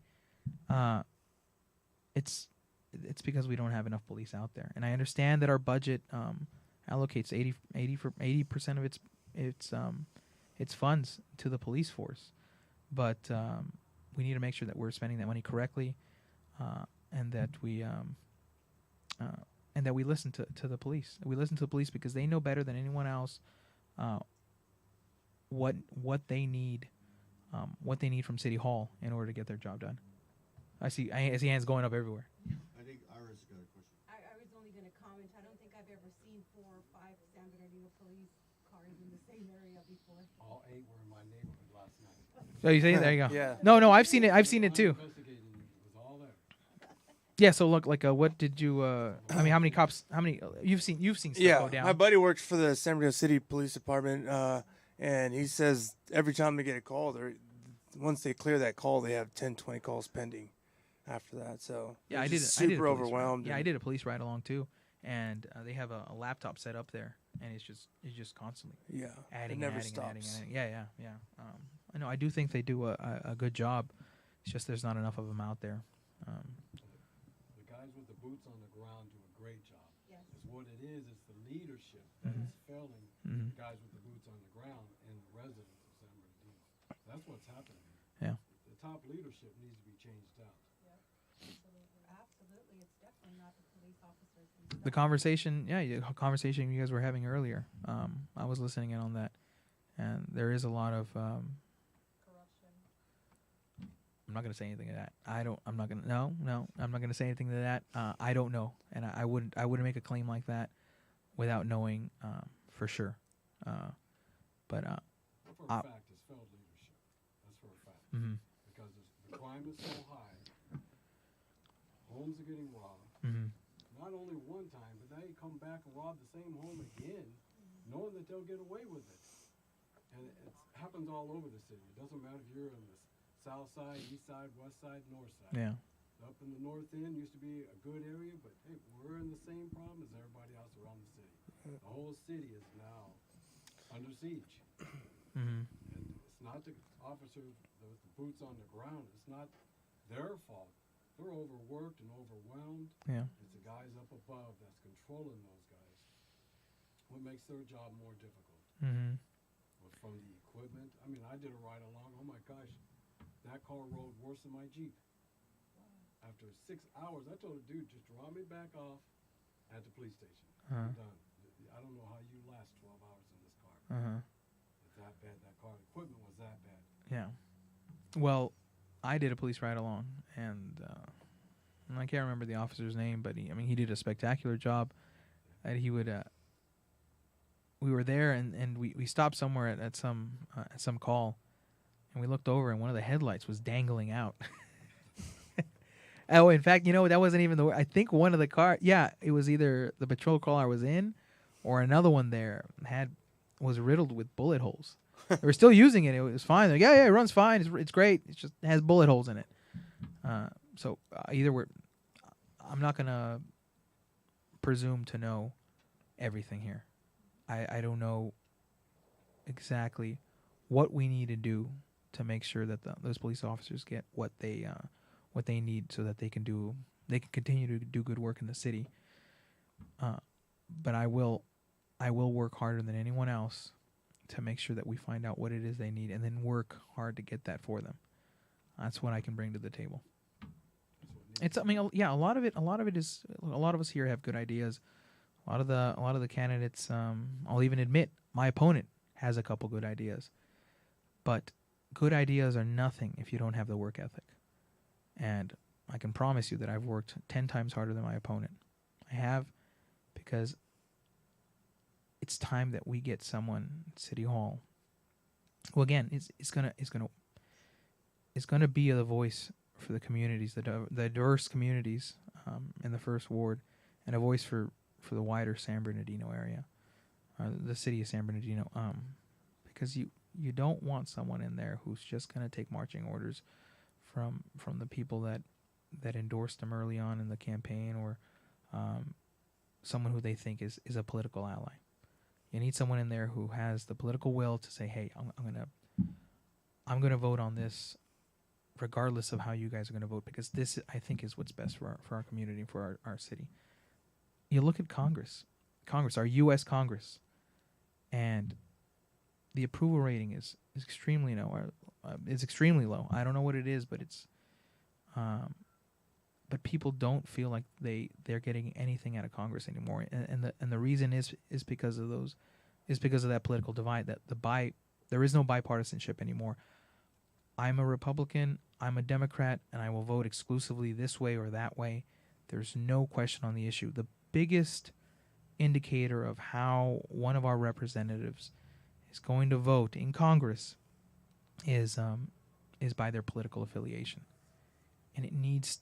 It's because we don't have enough police out there, and I understand that our budget allocates 80% of its funds to the police force, but we need to make sure that we're spending that money correctly, and that we listen to the police. We listen to the police because they know better than anyone else what they need from City Hall in order to get their job done. I see hands going up everywhere. I think Iris got a question. I was only going to comment. I don't think I've ever seen 4 or 5 San Bernardino police cars in the same area before. All 8 were in my neighborhood last night. Oh, you say there you go. Yeah. No, I've seen it too. Investigating was all there. Yeah. So look, what did you? I mean, how many cops? How many? You've seen stuff go down. My buddy works for the San Bernardino City Police Department, and he says every time they get a call, once they clear that call, they have 10, 20 calls pending after that. So yeah, I did super overwhelmed. Yeah, I did a police ride along too, and they have a laptop set up there, and it's just constantly adding, it never adding, stops. adding. Yeah. I know. I do think they do a good job. It's just there's not enough of them out there. The guys with the boots on the ground do a great job. Yes. It's what it is. It's the leadership that is failing the guys with the boots on the ground and the residents of San Bernardino. That's what's happening here. Yeah. The top leadership needs to be changed out. Absolutely. It's definitely not the police officers. The conversation you guys were having earlier. I was listening in on that, and there is a lot of. Corruption. I'm not going to say anything to that. I'm not going to. No. I'm not going to say anything to that. I don't know, and I wouldn't make a claim like that without knowing for sure. But for a fact, it's failed leadership. That's for a fact. Mm-hmm. Because the crime is so high, homes are getting robbed. Mm-hmm. Not only one time, but now you come back and rob the same home again, knowing that they'll get away with it. And it happens all over the city. It doesn't matter if you're on the south side, east side, west side, north side. Yeah. Up in the north end used to be a good area, but hey, we're in the same problem as everybody else around the city. The whole city is now under siege. Mm-hmm. And it's not the officers, the boots on the ground. It's not their fault. They're overworked and overwhelmed. Yeah. It's the guys up above that's controlling those guys. What makes their job more difficult? Mm-hmm. From the equipment. I mean, I did a ride along. Oh my gosh, that car rode worse than my Jeep. After 6 hours, I told the dude, just drop me back off at the police station. I'm done. I don't know how you last 12 hours in this car. It's that bad. That car equipment was that bad. Yeah. Well, I did a police ride along, and I can't remember the officer's name, but he did a spectacular job. And he would. We were there, and we stopped somewhere at some call, and we looked over, and one of the headlights was dangling out. Oh, in fact, that wasn't even I think one of the car. Yeah, it was either the patrol car I was in, or another one there was riddled with bullet holes. They were still using it. It was fine. They're like, yeah, it runs fine. It's great. It just has bullet holes in it. So either I'm not gonna presume to know everything here. I don't know exactly what we need to do to make sure that those police officers get what they need so that they can continue to do good work in the city. But I will work harder than anyone else to make sure that we find out what it is they need and then work hard to get that for them. That's what I can bring to the table. That's what It's, I mean, yeah, a lot of it is, a lot of us here have good ideas. A lot of the candidates, I'll even admit, my opponent has a couple good ideas. But good ideas are nothing if you don't have the work ethic. And I can promise you that I've worked 10 times harder than my opponent. I have, because it's time that we get someone at City Hall. Well, again, it's gonna be the voice for the communities, the diverse communities in the first ward, and a voice for the wider San Bernardino area, the city of San Bernardino. Because you don't want someone in there who's just gonna take marching orders from the people that endorsed them early on in the campaign, or someone who they think is a political ally. You need someone in there who has the political will to say, hey, I'm gonna vote on this regardless of how you guys are going to vote, because this, I think, is what's best for our community and for our city. You look at Congress, our U.S. Congress, and the approval rating is extremely low. It's extremely low. I don't know what it is, but it's but people don't feel like they're getting anything out of Congress anymore, and the reason is because of that political divide, that there is no bipartisanship anymore. I'm a Republican, I'm a Democrat, and I will vote exclusively this way or that way. There's no question on the issue. The biggest indicator of how one of our representatives is going to vote in Congress is by their political affiliation. And it needs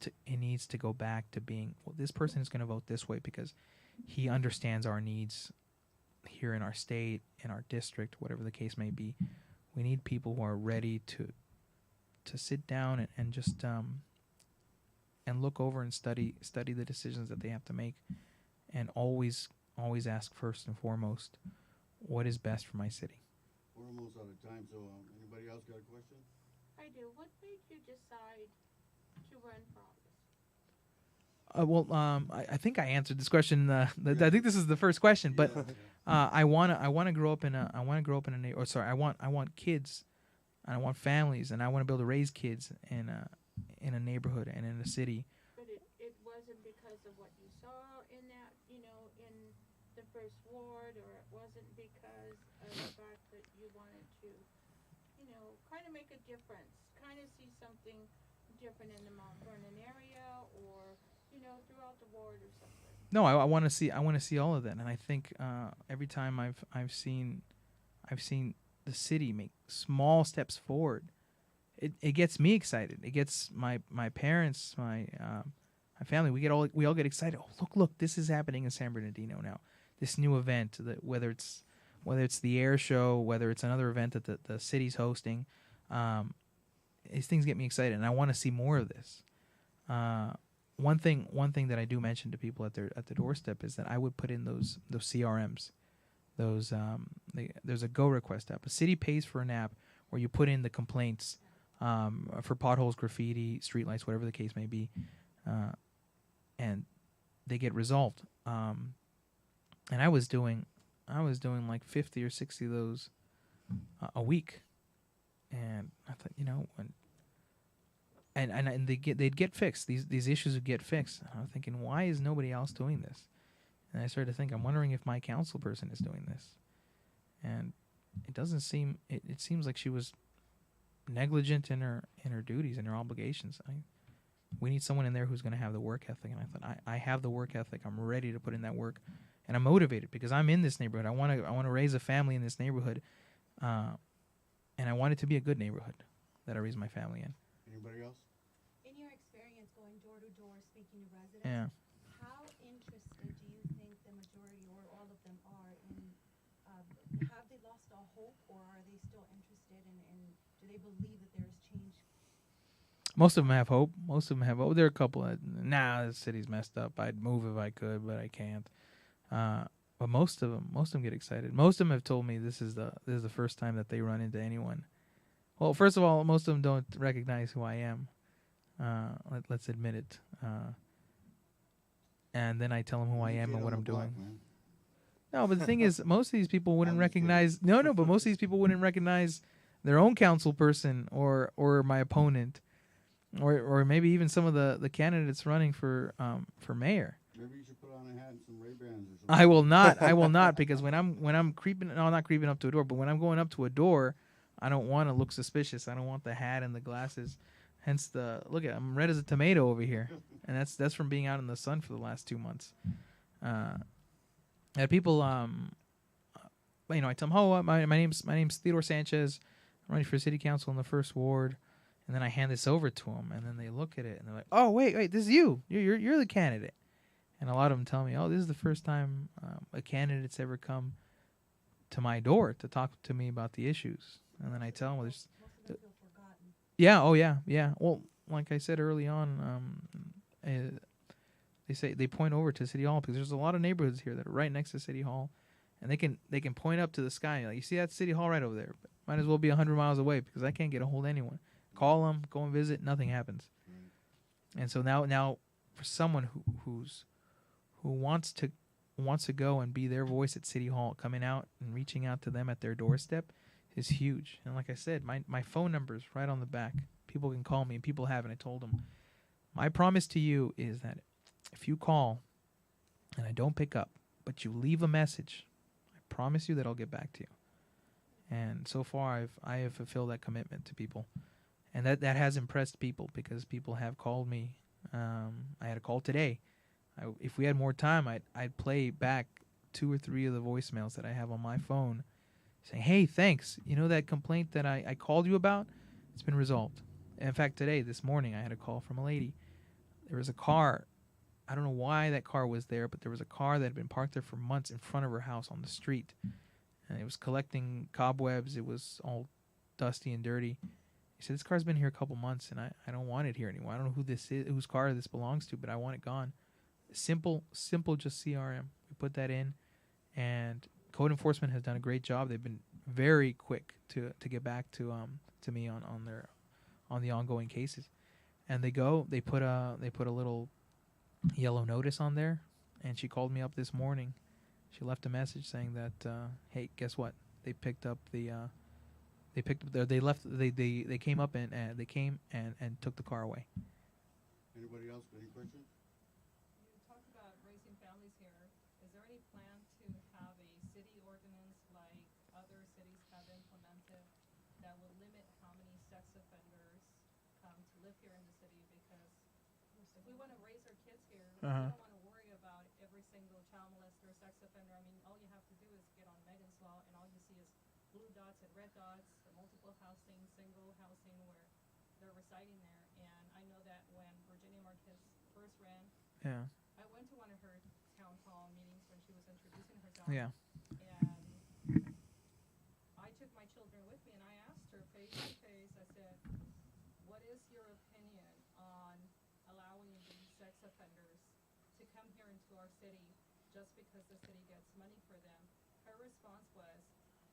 to go back to being, well, this person is going to vote this way because he understands our needs here in our state, in our district, whatever the case may be. We need people who are ready to sit down and just and look over and study the decisions that they have to make, and always ask first and foremost, what is best for my city. We're almost out of time, so anybody else got a question? I do. What made you decide to run for office? I think I answered this question. I think this is the first question, but I wanna grow up in a I want kids, and I want families, and I want to be able to raise kids in a neighborhood and in a city. But it wasn't because of what you saw in that, in the first ward, or it wasn't because of the fact that you wanted to, kind of make a difference, kind of see something different in the Mount Vernon area, or throughout the ward or something. No, I want to see all of that, and I think every time I've seen the city make small steps forward, it gets me excited. It gets my parents, my family. We all get excited. Oh, look! This is happening in San Bernardino now. This new event, whether it's the air show, whether it's another event that the city's hosting, these things get me excited, and I want to see more of this. One thing that I do mention to people at the doorstep is that I would put in those CRMs. There's a Go Request app. A city pays for an app where you put in the complaints for potholes, graffiti, streetlights, whatever the case may be, and they get resolved. And I was doing like 50 or 60 of those a week, and I thought, and they'd get fixed. These issues would get fixed. And I'm thinking, why is nobody else doing this? And I started to think, I'm wondering if my council person is doing this. And it doesn't seem. It seems like she was negligent in her duties and her obligations. We need someone in there who's going to have the work ethic. And I thought, I have the work ethic. I'm ready to put in that work, and I'm motivated because I'm in this neighborhood. I want to raise a family in this neighborhood, and I want it to be a good neighborhood that I raise my family in. Anybody else? In your experience going door to door speaking to residents, Yeah. how interested do you think the majority or all of them are in, have they lost all hope, or are they still interested in do they believe that there is change? Most of them have hope. There are a couple that, the city's messed up. I'd move if I could, but I can't. But most of them get excited. Most of them have told me this is the first time that they run into anyone. Well, first of all, most of them don't recognize who I am. Let's admit it. And then I tell them who I am and what I'm doing. Man. No, but the thing is, most of these people wouldn't recognize. No, but most of these people wouldn't recognize their own council person or my opponent. or maybe even some of the candidates running for mayor. Maybe you should put on a hat and some Ray-Bans or something. I will not. I will not, because when I'm creeping, no, not creeping up to a door, but when I'm going up to a door, I don't want to look suspicious. I don't want the hat and the glasses. Hence look at, I'm red as a tomato over here, and that's from being out in the sun for the last 2 months. And people, I tell them, oh, my name's Theodore Sanchez. I'm running for city council in the 1st ward, and then I hand this over to them, and then they look at it and they're like, oh, wait, this is you. You're the candidate. And a lot of them tell me, oh, this is the first time a candidate's ever come to my door to talk to me about the issues. And then I tell them, well, there's... Yeah, oh, yeah. Well, like I said early on, they point over to City Hall because there's a lot of neighborhoods here that are right next to City Hall. And they can point up to the sky. Like, you see that City Hall right over there? But might as well be 100 miles away because I can't get a hold of anyone. Call them, go and visit, nothing happens. And so now for someone who wants to go and be their voice at City Hall, coming out and reaching out to them at their doorstep is huge. And like I said, my phone number is right on the back. People can call me, and people have, and I told them, my promise to you is that if you call and I don't pick up, but you leave a message, I promise you that I'll get back to you. And so far, I have fulfilled that commitment to people. And that has impressed people because people have called me. I had a call today. If we had more time, I'd play back 2 or 3 of the voicemails that I have on my phone saying, hey, thanks. You know that complaint that I called you about? It's been resolved. In fact, this morning, I had a call from a lady. There was a car. I don't know why that car was there, but there was a car that had been parked there for months in front of her house on the street. And it was collecting cobwebs. It was all dusty and dirty. He said, this car's been here a couple months, and I don't want it here anymore. I don't know who this is, whose car this belongs to, but I want it gone. Simple, just CRM. We put that in, and code enforcement has done a great job. They've been very quick to get back to me on the ongoing cases. And they put a little yellow notice on there, and she called me up this morning. She left a message saying that, hey, guess what? They picked up they came up and they came and took the car away. Anybody else got any questions? You talk about raising families here. Is there any plan to have a city ordinance like other cities have implemented that will limit how many sex offenders come to live here in the city? Because if we want to raise our kids here, we don't want to worry about every single child molester or sex offender. I mean, all you have to do is get on Megan's Law, and all you see is blue dots and red dots, the multiple housing, single housing, where they're residing there. And I know that when Virginia Marquez first ran, I went to one of her town hall meetings when she was introducing her job. Yeah. And I took my children with me, and I asked her face to face, I said, what is your opinion on allowing these sex offenders to come here into our city just because the city gets money for them? Her response was,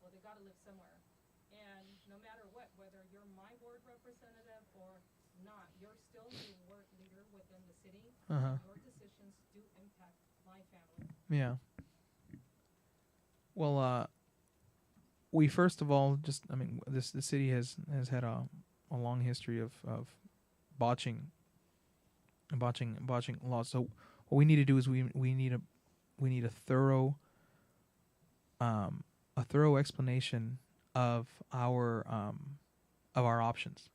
well, they got to live somewhere. And no matter what, whether you're my ward representative or not, you're still the ward leader within the city. Your decisions do impact my family. Yeah. Well, we first of all the city has had a long history of botching laws. So what we need to do is we need a thorough explanation of our options.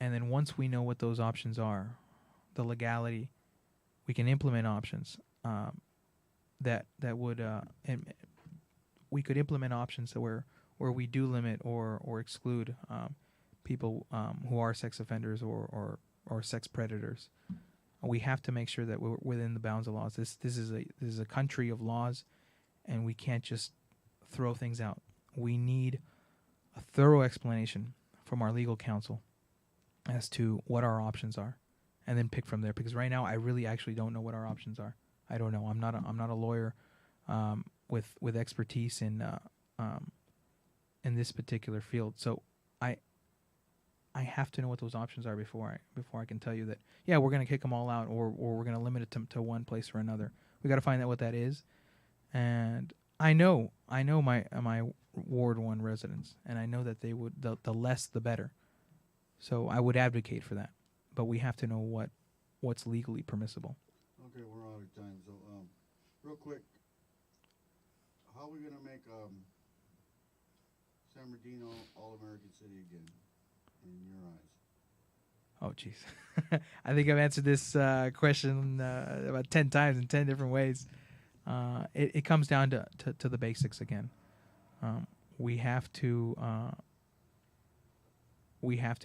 And then once we know what those options are, the legality, we can implement options that would we could implement options that where we do limit or exclude people who are sex offenders or sex predators. We have to make sure that we're within the bounds of laws. This is a country of laws, and we can't just throw things out. We need a thorough explanation from our legal counsel as to what our options are, and then pick from there. Because right now, I really actually don't know what our options are. I don't know. I'm not a lawyer with expertise in this particular field. So I have to know what those options are before I can tell you that, yeah, we're going to kick them all out, or we're going to limit it to one place or another. We got to find out what that is. And I know my Ward 1 residents, and I know that they would, the less the better. So I would advocate for that, but we have to know what's legally permissible. Okay, we're out of time. So, real quick, how are we gonna make San Bernardino all-American city again, in your eyes? Oh, jeez. I think I've answered this question about 10 times in 10 different ways. It comes down to the basics again. We have to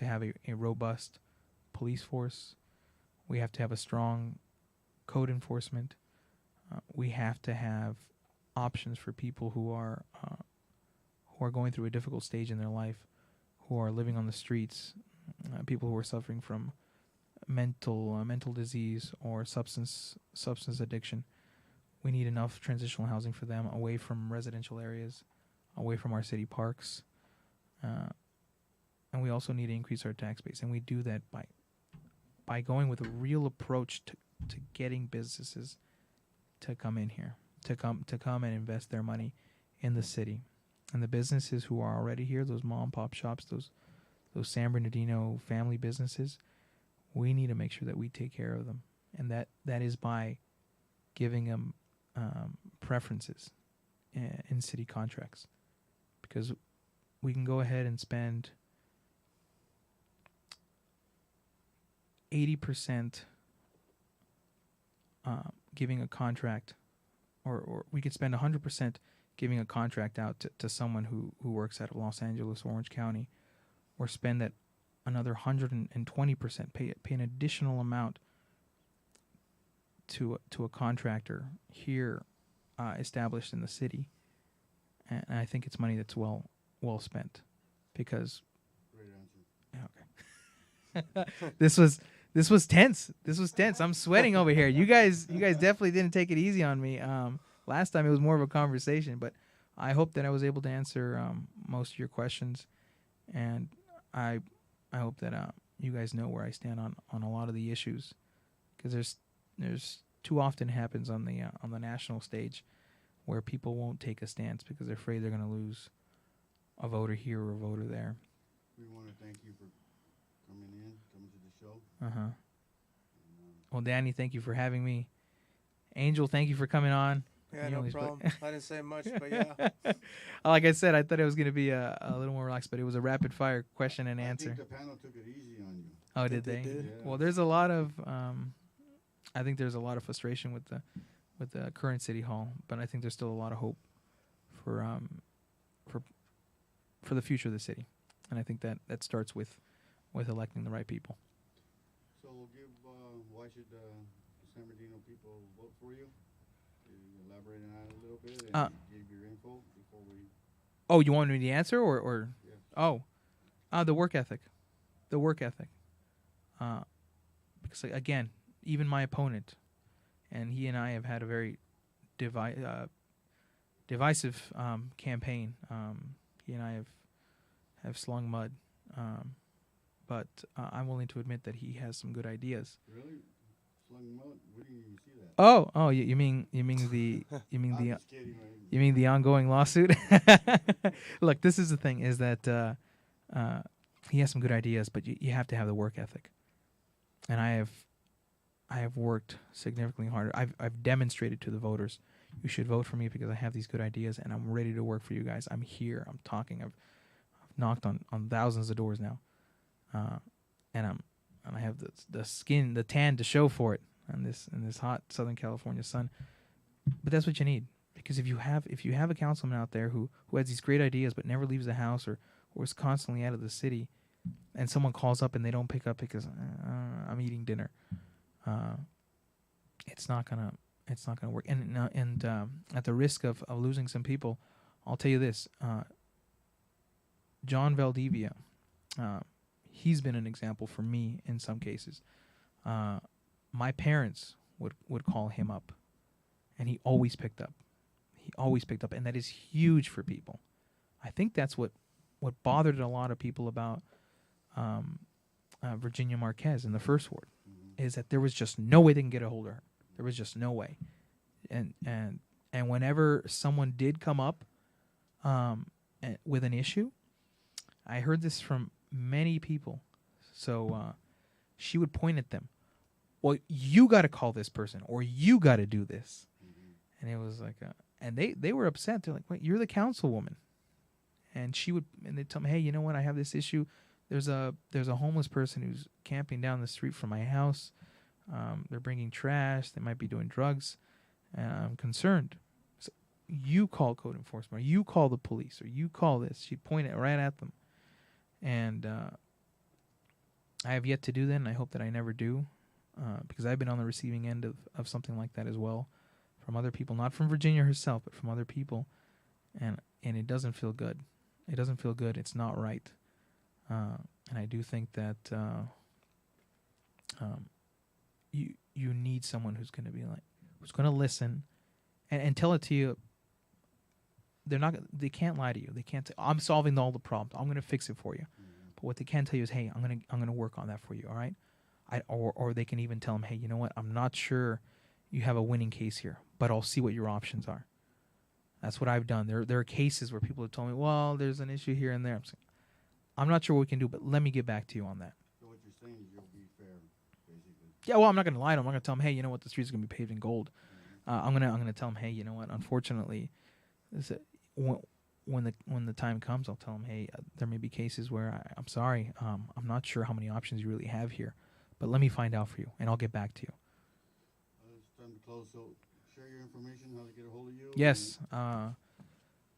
have a robust police force. We have to have a strong code enforcement. We have to have options for people who are going through a difficult stage in their life, who are living on the streets, people who are suffering from mental disease or substance addiction. We need enough transitional housing for them, away from residential areas, away from our city parks, and we also need to increase our tax base. And we do that by going with a real approach to getting businesses to come in here, to come and invest their money in the city. And the businesses who are already here, those mom and pop shops, those San Bernardino family businesses, we need to make sure that we take care of them, and that is by giving them preferences in city contracts, because we can go ahead and spend 80% giving a contract, or we could spend 100% giving a contract out to someone who works out of Los Angeles, Orange County, or spend that another 120%, pay an additional amount to a contractor here established in the city. And I think it's money that's well spent, because Great answer. okay. This was tense. I'm sweating over here. You guys definitely didn't take it easy on me. Last time it was more of a conversation, but I hope that I was able to answer most of your questions, and I hope that you guys know where I stand on a lot of the issues, because there's too often happens on the national stage where people won't take a stance because they're afraid they're going to lose a voter here or a voter there. We want to thank you for coming to the show. Uh-huh. Well, Danny, thank you for having me. Angel, thank you for coming on. Yeah, You no only problem. I didn't say much, but yeah. Like I said, I thought it was going to be a little more relaxed, but it was a rapid fire question and answer. I think the panel took it easy on you. Oh, did they? did. Yeah. Well, there's a lot of I think there's a lot of frustration with the current city hall, but I think there's still a lot of hope for the future of the city, and I think that starts with electing the right people. So we'll give. Why should the San Bernardino people vote for you? Can you elaborate on that a little bit and give your info before we? Oh, you want me to answer or? Yes. Oh, the work ethic. Because again, even my opponent, and he and I have had a very divisive campaign. He and I have slung mud, but I'm willing to admit that he has some good ideas. Really? Slung mud? We didn't even see that. Oh, you mean the I'm just kidding. you mean the ongoing lawsuit? Look, this is the thing: is that he has some good ideas, but you have to have the work ethic. And I have worked significantly harder. I've demonstrated to the voters, you should vote for me because I have these good ideas and I'm ready to work for you guys. I'm here. I'm talking. I've knocked on thousands of doors now, and I have the skin, the tan to show for it in this hot Southern California sun. But that's what you need, because if you have a councilman out there who has these great ideas but never leaves the house or is constantly out of the city, and someone calls up and they don't pick up because I'm eating dinner, it's not gonna work. And at the risk of losing some people, I'll tell you this: John Valdivia, he's been an example for me in some cases. My parents would call him up, and he always picked up. And that is huge for people. I think that's what bothered a lot of people about Virginia Marquez in the first ward, is that there was just no way they can get a hold of her. There was just no way. And whenever someone did come up with an issue, I heard this from many people, So she would point at them. Well, you got to call this person, or you got to do this. And it was like, and they were upset. They're like, "Wait, you're the councilwoman," and they'd tell me, "Hey, you know what? I have this issue. There's a homeless person who's camping down the street from my house. They're bringing trash. They might be doing drugs. And I'm concerned. So you call code enforcement, or you call the police, or you call this." She'd point it right at them, and I have yet to do that, and I hope that I never do, because I've been on the receiving end of something like that as well, from other people, not from Virginia herself, but from other people, and it doesn't feel good. It doesn't feel good. It's not right, and I do think that you need someone who's going to be like, who's going to listen, and tell it to you. They can't lie to you. They can't say, "I'm solving all the problems. I'm going to fix it for you." But what they can tell you is, "Hey, I'm going to work on that for you." All right. Or they can even tell them, "Hey, you know what? I'm not sure you have a winning case here, but I'll see what your options are." That's what I've done. There are cases where people have told me, "Well, there's an issue here and there." I'm saying, "I'm not sure what we can do, but let me get back to you on that." So what you're saying is you'll be fair, basically. Yeah, well, I'm not going to lie to them. I'm going to tell them, "Hey, you know what? The street's going to be paved in gold." I'm going to tell them, "Hey, you know what? Unfortunately, when the time comes, I'll tell them, hey, there may be cases where I'm sorry, I'm not sure how many options you really have here, but let me find out for you, and I'll get back to you." It's time to close, so share your information, how to get a hold of you. Yes,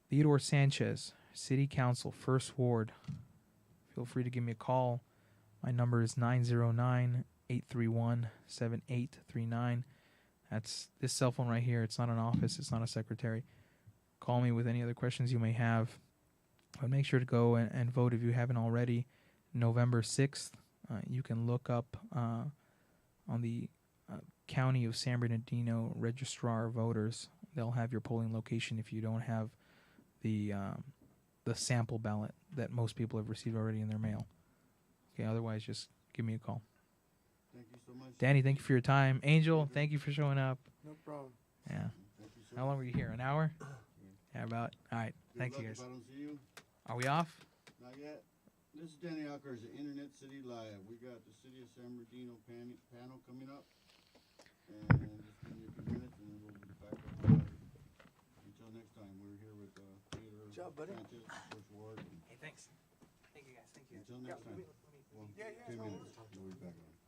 Theodore Sanchez, City Council, 1st Ward. Feel free to give me a call. My number is 909-831-7839. That's this cell phone right here. It's not an office. It's not a secretary. Call me with any other questions you may have. But make sure to go and vote if you haven't already. November 6th, you can look up on the County of San Bernardino Registrar of Voters. They'll have your polling location if you don't have the sample ballot that most people have received already in their mail. Okay, otherwise just give me a call. Thank you so much. Danny, thank you for your time. Angel, thank you for showing up. No problem. Yeah. Thank you, sir. How long were you here? An hour? Yeah, about. All right. Thanks, you guys. If I don't see you. Are we off? Not yet. This is Danny Alcars at Internet City Live. We got the City of San Bernardino panel coming up. And just give me a few minutes and then we'll be back up live. Until next time, we're here with Theodore Sanchez, 1st Ward. Hey, thanks. Thank you, guys. Thank you. Until next time. Well, 10 minutes. We'll be back on.